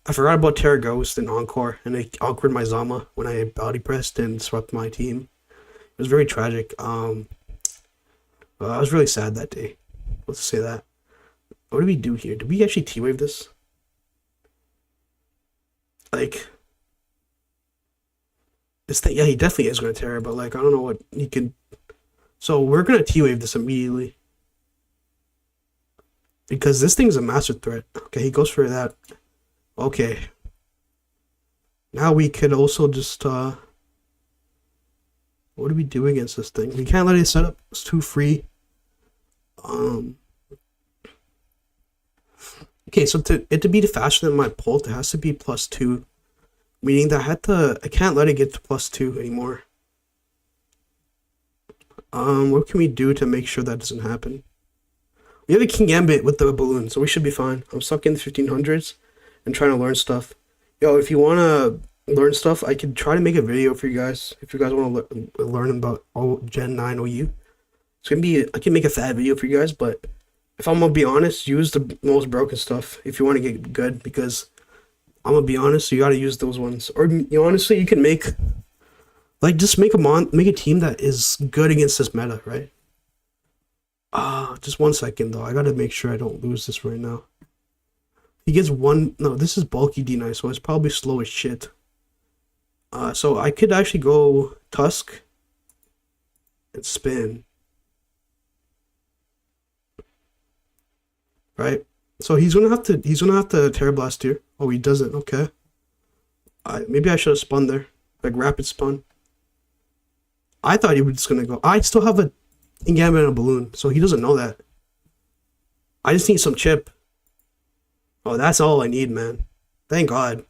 I forgot about Terra Ghost and Encore, and it awkward my Zama when I body pressed and swept my team. It was very tragic. I was really sad that day. Let's say that. What do we do here? Did we actually T-Wave this? Like, this thing, yeah, he definitely is going to Terra, but like, I don't know what he can. So we're going to T-Wave this immediately. Because this thing's a master threat. Okay, he goes for that. Okay. Now we could also just, what do we do against this thing? We can't let it set up. It's too free. Okay, so to be faster than my Bolt, it has to be +2. Meaning that I can't let it get to +2 anymore. What can we do to make sure that doesn't happen? We have a King Gambit with the balloon, so we should be fine. I'm stuck in the 1500s and trying to learn stuff. Yo, if you want to learn stuff, I could try to make a video for you guys. If you guys want to learn about Gen 9 OU. It's gonna be, I can make a fat video for you guys, but if I'm gonna be honest, use the most broken stuff if you want to get good, because I'm gonna be honest, you gotta use those ones. Or honestly, you can make, like, just make a team that is good against this meta, right? Just 1 second though. I gotta make sure I don't lose this right now. He gets one. No, this is bulky D9, so it's probably slow as shit. So I could actually go Tusk and spin. Right? So he's gonna have to Terra Blast here. Oh, he doesn't. Okay. Maybe I should have spun there, like rapid spun. I thought he was just gonna go. I still have a Gambit and a balloon, so he doesn't know that. I just need some chip. Oh, that's all I need, man. Thank God.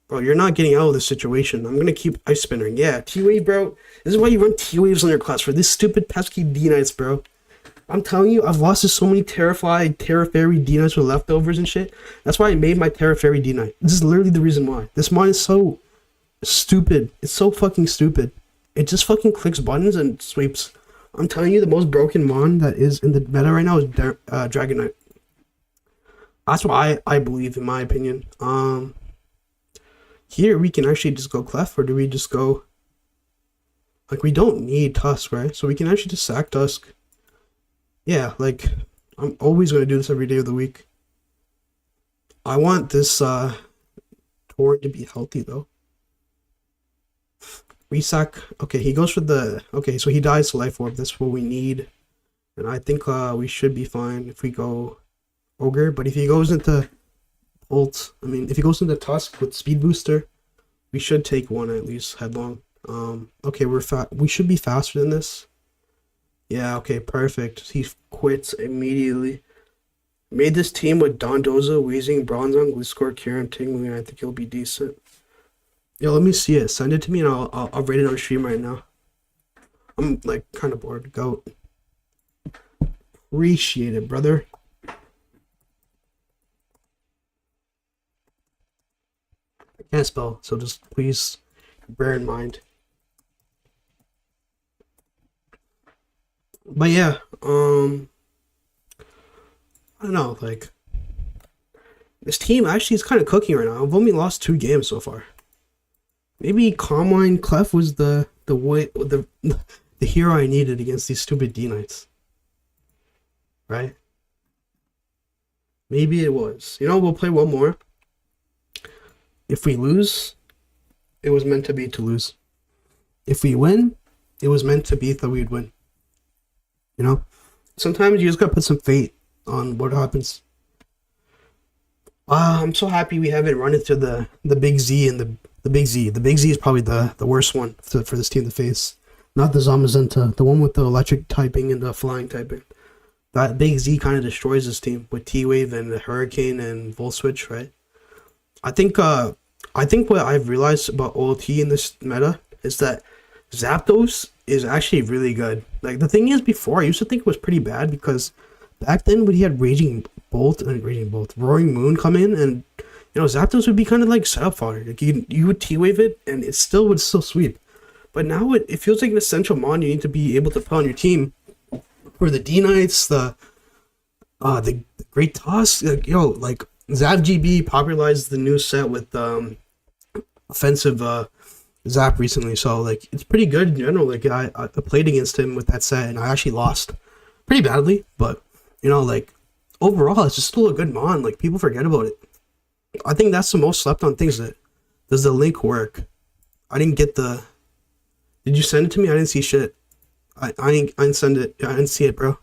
Bro, you're not getting out of this situation. I'm gonna keep ice spinning. Yeah, T-Wave, bro. This is why you run T-Waves on your class, for this stupid pesky D-Knights, bro. I'm telling you, I've lost to so many Terra Fairy D-Knights with leftovers and shit. That's why I made my Terra Fairy D-Knight. This is literally the reason why. This mon is so stupid. It's so fucking stupid. It just fucking clicks buttons and sweeps. I'm telling you, the most broken mon that is in the meta right now is Dragon Knight. That's what I believe, in my opinion. Here we can actually just go Clef, or do we just go, like, we don't need Tusk, right? So we can actually just sack Tusk. Yeah, like I'm always gonna do this every day of the week. I want this Torrent to be healthy though. Resac. Okay, he goes for the. Okay, so he dies to Life Orb. That's what we need, and I think we should be fine if we go Ogre. But if he goes into Olt, I mean, if he goes into Tusk with Speed Booster, we should take one at least headlong. Okay, we should be faster than this. Yeah, okay, perfect. He quits immediately. Made this team with Dondoza, Weezing, Bronzong, Gliscor, Kieran, Tingling. I think he'll be decent. Yo, let me see it. Send it to me and I'll rate it on stream right now. I'm like kind of bored. Go. Appreciate it, brother. I can't spell, so just please bear in mind. But yeah, I don't know, like this team actually is kind of cooking right now. I've only lost 2 games so far. Maybe Calmline Clef was the way the hero I needed against these stupid D Knights. Right? Maybe it was. You know, we'll play one more. If we lose, it was meant to be to lose. If we win, it was meant to be that we'd win. You know? Sometimes you just gotta put some fate on what happens. I'm so happy we haven't run into the Big Z and the Big Z. The Big Z is probably the worst one for this team to face. Not the Zamazenta, the one with the electric typing and the flying typing. That Big Z kind of destroys this team with T-Wave and the Hurricane and Volt Switch, right? I think what I've realized about OLT in this meta is that Zapdos is actually really good. Like the thing is, before I used to think it was pretty bad because back then when he had Roaring Moon come in, and you know Zapdos would be kind of like setup fodder. Like you would T-Wave it and it still would sweep. But now it feels like an essential mon you need to be able to put on your team for the D Knights, the Great Toss. Like, like ZapGB popularized the new set with offensive Zap recently, so like it's pretty good in general. Like I played against him with that set and I actually lost pretty badly, but you know, like overall it's just still a good mon. Like people forget about it. I think that's the most slept on things. That does the link work? I didn't get the. Did you send it to me? I didn't see shit. I didn't send it. I didn't see it, bro.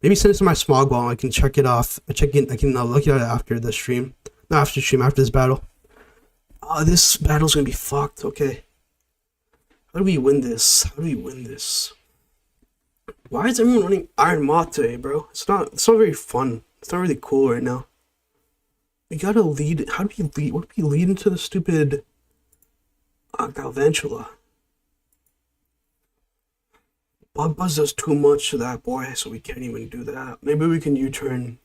Maybe send it to my smog wall. I can check it off. I can look at it after the stream. Not after the stream. After this battle. Oh, this battle's gonna be fucked. Okay. How do we win this? How do we win this? Why is everyone running Iron Moth today, bro? It's not very fun. It's not really cool right now. We gotta lead. How do we lead? What do we lead into the stupid Galvantula? Buzz does too much to that boy, so we can't even do that. Maybe we can U-turn.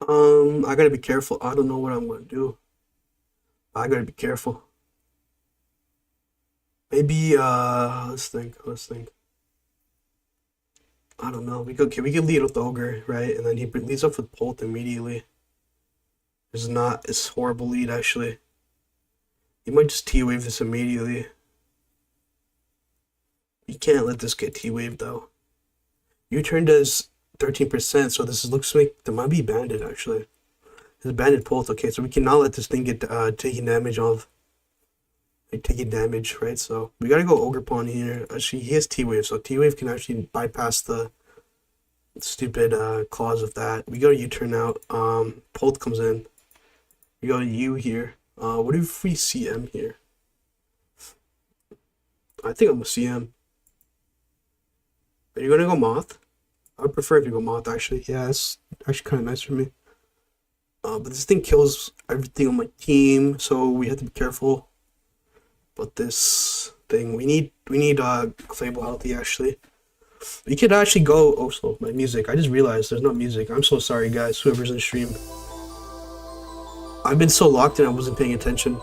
I gotta be careful. I don't know what I'm gonna do. I gotta be careful. Maybe let's think. I don't know. We could lead with Ogre, right? And then he leads up with Bolt immediately. It's not a horrible lead actually. He might just T-Wave this immediately. You can't let this get T-Wave though. U-turn does 13%, so this looks like there might be banded actually. It's banded Bolt, okay, so we cannot let this thing get taking damage off. Like taking damage, right? So we gotta go Ogre Pawn here. Actually, he has T-Wave, so T-Wave can actually bypass the stupid clause of that. We go to U-turn out. Bolt comes in. We go to U here. What if we CM here? I think I'm gonna CM. Are you gonna go Moth? I would prefer if you go Moth actually. Yeah, it's actually kind of nice for me. But this thing kills everything on my team, so we have to be careful. But this thing, we need Clayble healthy actually. We could actually go. Oh, so my music. I just realized there's no music. I'm so sorry, guys. Whoever's in the stream. I've been so locked in, I wasn't paying attention.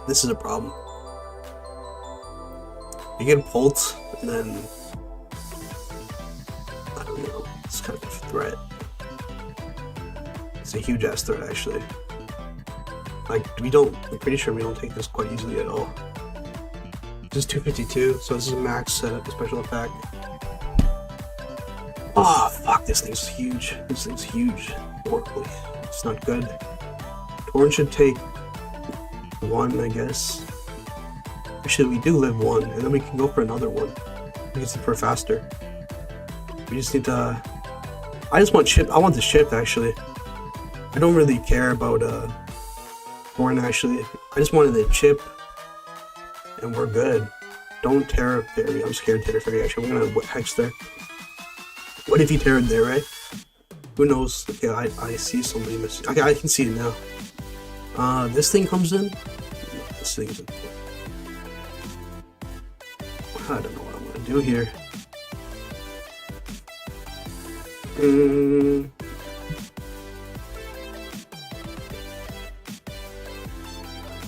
This is a problem. You get Bolt, and then I don't know. It's kind of a threat. It's a huge ass threat, actually. Like I'm pretty sure we don't take this quite easily at all. This is 252, so this is max special attack. Oh fuck, this thing's huge. This thing's huge. Horribly. It's not good. Torn should take 1, I guess. Actually, we do live 1, and then we can go for another one. We can for faster. We just need to... I just want chip. I want the chip, actually. I don't really care about Torn, actually. I just wanted the chip, and we're good. Don't Terra Fairy. I'm scared of Terra Fairy, actually. I'm gonna hex there. What if he Terra'd there, right? Who knows? Okay, I see somebody missing. Okay, I can see it now. This thing comes in. This thing is in. I don't know what I'm gonna do here.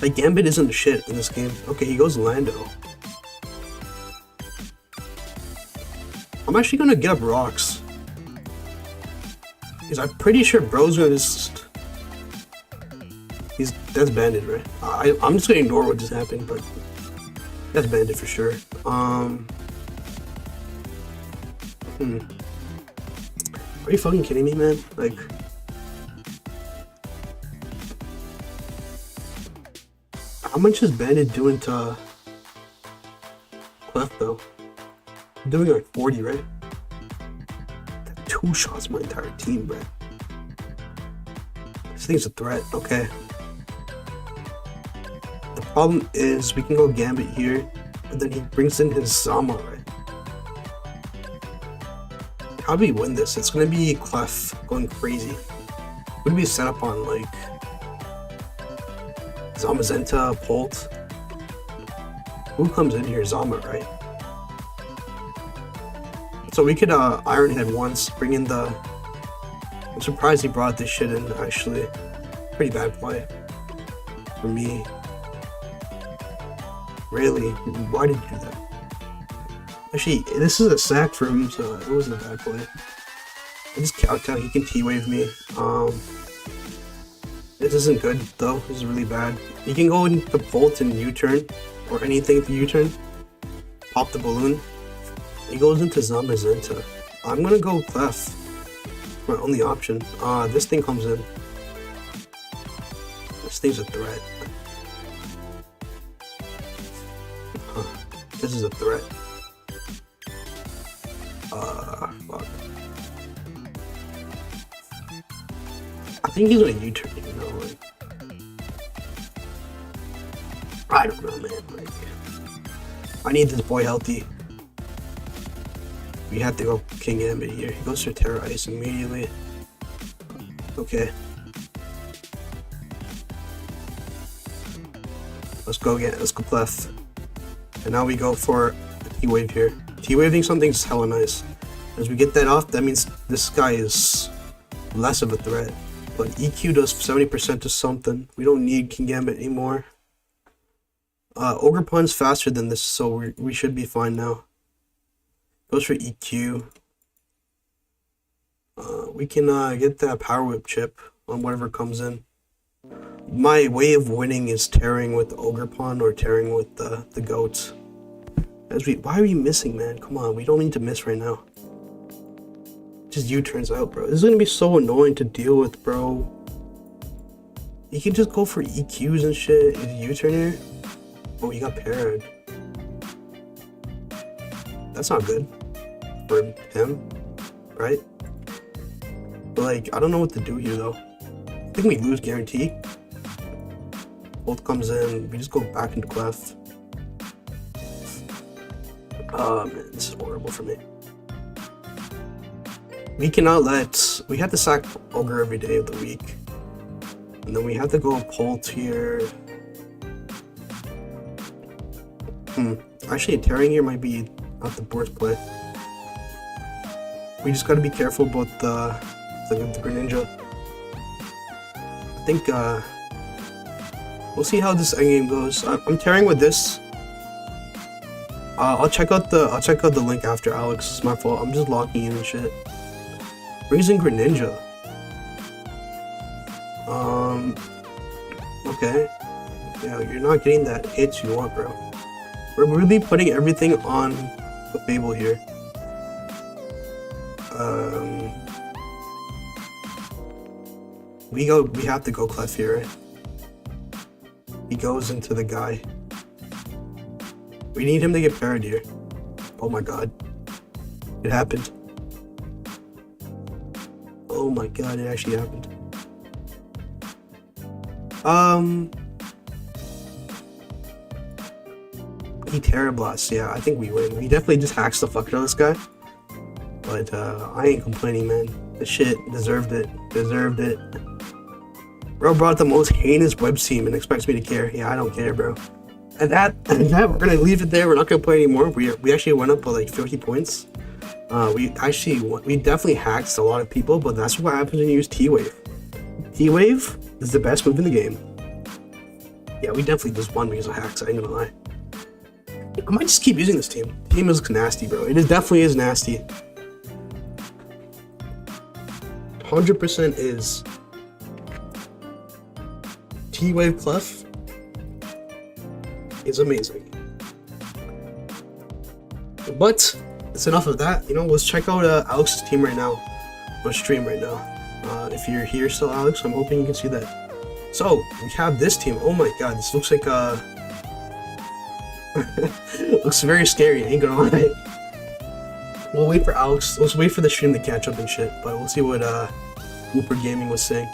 Like, Gambit isn't the shit in this game. Okay, he goes Lando. I'm actually gonna get up rocks. Because I'm pretty sure bro's gonna just... That's banded, right? I'm just gonna ignore what just happened, but... That's banded for sure. Are you fucking kidding me, man? Like... How much is banded doing to... Clef, though? I'm doing like 40, right? That 2 shots my entire team, bro. This thing's a threat, okay. The problem is we can go Gambit here, but then he brings in his Zama, right? How do we win this? It's gonna be Clef going crazy. Would we set up on like Zamazenta, Olt? Who comes in here? Zama, right? So we could Iron Head once, bring in the... I'm surprised he brought this shit in, actually. Pretty bad play. For me. Really? Why did you do that? Actually, this is a sack for him, so it wasn't a bad play. I just count out, he can T-Wave me. This isn't good, though. This is really bad. You can go into Bolt and U-turn, or anything at the U-turn. Pop the balloon. He goes into Zamazenta. I'm gonna go Clef. My only option. This thing comes in. This thing's a threat. This is a threat. Fuck. I think he's gonna U-turn, you know, like... I don't know, man, like... I need this boy healthy. We have to go King Gambit here. He goes for Terra Ice immediately. Okay. Let's go again. Let's go Clef. And now we go for T-Wave here. T-Waving something's hella nice. As we get that off, that means this guy is less of a threat. But EQ does 70% to something. We don't need King Gambit anymore. Ogre Pun's faster than this, so we should be fine now. Goes for EQ. We can get that Power Whip chip on whatever comes in. My way of winning is tearing with the Ogre Pawn or tearing with the goats. Why are we missing, man? Come on, we don't need to miss right now. Just U-turns out, bro. This is gonna be so annoying to deal with, bro. You can just go for EQs and shit. Is U-turn here? Oh, you got parried. That's not good for him, right? But like, I don't know what to do here though. I think we lose guarantee. Bolt comes in, we just go back into Clef. Oh man, this is horrible for me. We cannot we have to sack Ogre every day of the week. And then we have to go Bolt here. Actually, tearing here might be not the worst play. We just gotta be careful about the Greninja. I think, we'll see how this endgame goes. I'm tearing with this. I'll check out the link after, Alex. It's my fault. I'm just locking in and shit. Brings in Greninja. Okay. Yeah, you're not getting that hits you want, bro. We're really putting everything on the Fable here. We have to go Clef here, right? He goes into the guy. We need him to get parried here. Oh my god. It happened. Oh my god, it actually happened. He Terra Blasts, yeah, I think we win. We definitely just hacks the fuck out of this guy. But I ain't complaining, man. This shit deserved it. Deserved it. Bro brought the most heinous web team and expects me to care. Yeah, I don't care, bro. And that we're gonna leave it there. We're not gonna play anymore. We actually went up by like 50 points. We definitely hacked a lot of people, but that's what happens when you use T-Wave. T-Wave is the best move in the game. Yeah, we definitely just won because of hacks, I ain't gonna lie. I might just keep using this team. Team is nasty, bro. It definitely is nasty. 100% is T-Wave Clef is amazing. But it's enough of that. You know, let's check out Alex's team right now. On stream right now. If you're here still, Alex, I'm hoping you can see that. So we have this team. Oh my god, this looks like looks very scary, ain't gonna lie. We'll wait for Alex. Let's wait for the stream to catch up and shit. But we'll see what Whooper Gaming was saying.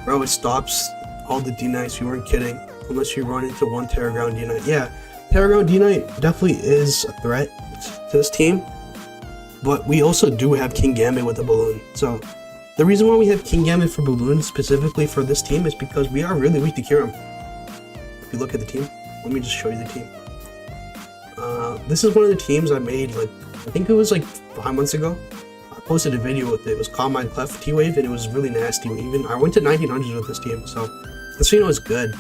Bro, it stops all the D-Knights. You weren't kidding. Unless you run into one Terra Ground D-Knight. Yeah, Terra Ground D-Knight definitely is a threat to this team. But we also do have King Gambit with the balloon. So the reason why we have King Gambit for balloon specifically for this team is because we are really weak to Kirim. If you look at the team, let me just show you the team. This is one of the teams I made, like, I think it was like 5 months ago. I posted a video with it. It was Calm Mind Clef T-Wave, and it was really nasty. Even I went to 1900s with this team, so this you know is good.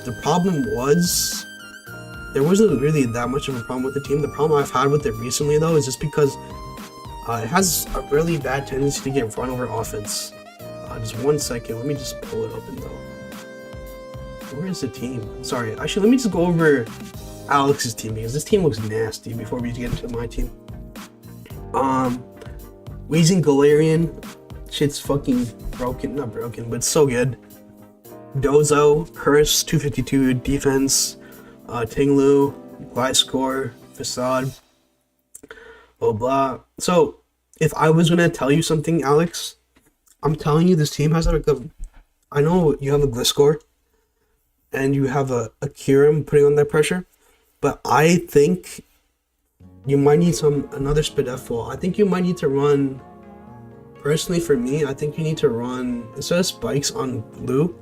The problem was there wasn't really that much of a problem with the team. The problem I've had with it recently, though, is just because it has a really bad tendency to get run over offense. Just 1 second, let me just pull it open though. Where is the team? Sorry, actually, let me just go over Alex's team because this team looks nasty before we get into my team. Wheezing Galarian, shit's fucking broken, not broken, but it's so good. Dozo, Curse, 252 defense, Tinglu, Gliscor, Facade, blah blah. So, if I was gonna tell you something, Alex, I'm telling you this team has like a. I know you have a Gliscor, and you have a Kyurem putting on that pressure, but I think you might need another Spadeful. I think you might need to run. Personally, for me, I think you need to run instead of spikes on Blue.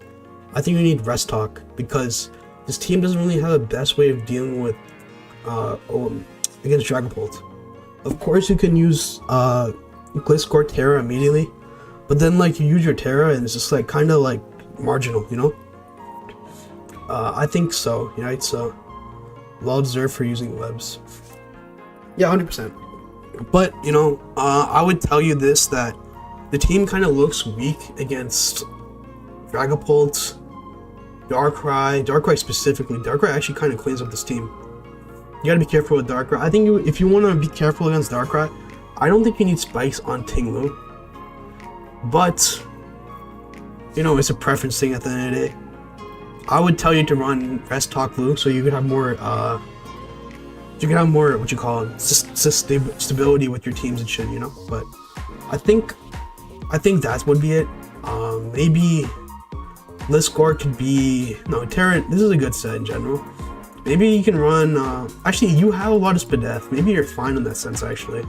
I think you need Rest Talk because this team doesn't really have the best way of dealing with against Dragapult. Of course, you can use Gliscor Terra immediately, but then like you use your Terra and it's just like kind of like marginal, you know. I think so, right? So, well deserved for using webs. Yeah, 100%. But you know, I would tell you this that the team kind of looks weak against Dragapult, Darkrai specifically. Darkrai actually kind of cleans up this team. You gotta be careful with Darkrai. I think if you want to be careful against Darkrai, I don't think you need spikes on Tinglu. But, you know, it's a preference thing at the end of the day. I would tell you to run Rest Talk Blue so you could have more, what you call it, stability with your teams and shit, you know? But I think that would be it. Maybe Gliscor could be, no, Terra, this is a good set in general. Maybe you can run, actually, you have a lot of Spadef. Maybe you're fine in that sense, actually.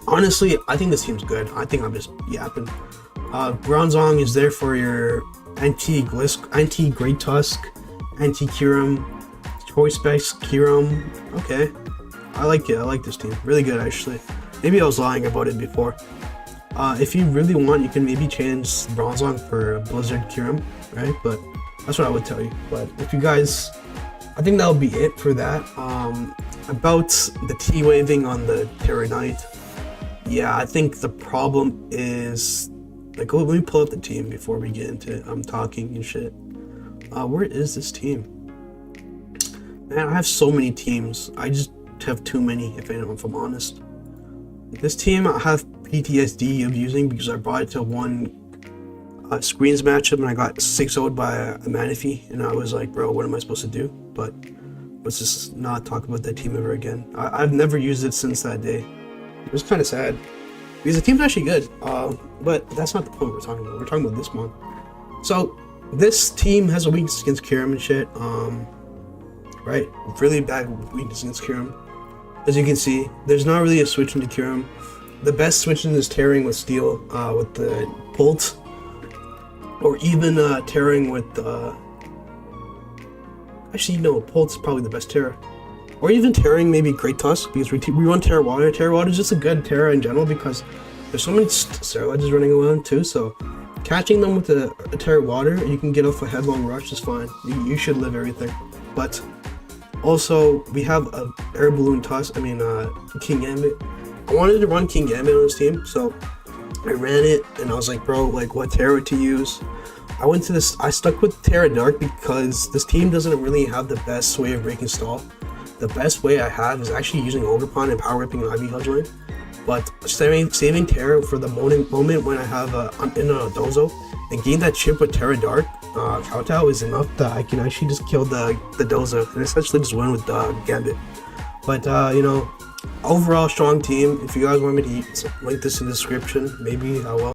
Honestly, I think this team's good. I think I'm just yapping. Bronzong is there for your anti-Great Tusk, anti-Kyurem, Choice Specs, Kyurem. Okay. I like it. I like this team. Really good, actually. Maybe I was lying about it before. If you really want, you can maybe change Bronzong for Blizzard Kyurem, right? But that's what I would tell you. But if you guys, I think that'll be it for that. About the T-waving on the Terra Knight. Yeah, I think the problem is, like, let me pull up the team before we get into talking and shit. Where is this team? Man, I have so many teams. I just have too many, if I'm honest. This team I have PTSD of using because I brought it to one screens matchup and I got 6-0'd by a Manaphy, and I was like, bro, what am I supposed to do? But let's just not talk about that team ever again. I've never used it since that day. It was kind of sad because the team's actually good, but that's not the point we're talking about. We're talking about this one. So this team has a weakness against Kirim and shit. Right, really bad weakness against Kirim. As you can see, there's not really a switch into Kirim. The best switch in is tearing with steel, with the Olt, or even tearing with actually no, Olt's probably the best Terra. Or even tearing maybe Great Tusk, because we run Terra Water. Terra Water is just a good Terra in general because there's so many Steroids running around too, so catching them with a Terra Water, you can get off a Headlong Rush is fine. You should live everything. But also, we have a Air Balloon Tusk, King Gambit. I wanted to run King Gambit on this team, so I ran it, and I was like, bro, like, what Terra to use? I stuck with Terra Dark because this team doesn't really have the best way of breaking stall. The best way I have is actually using Ogrepon and Power Whipping Ivy Hudline. But saving Terra for the moment when I'm in a Dozo and getting that chip with Terra Dark, Kowtow is enough that I can actually just kill the Dozo and essentially just win with Gambit. But overall strong team. If you guys want me to link this in the description, maybe I will.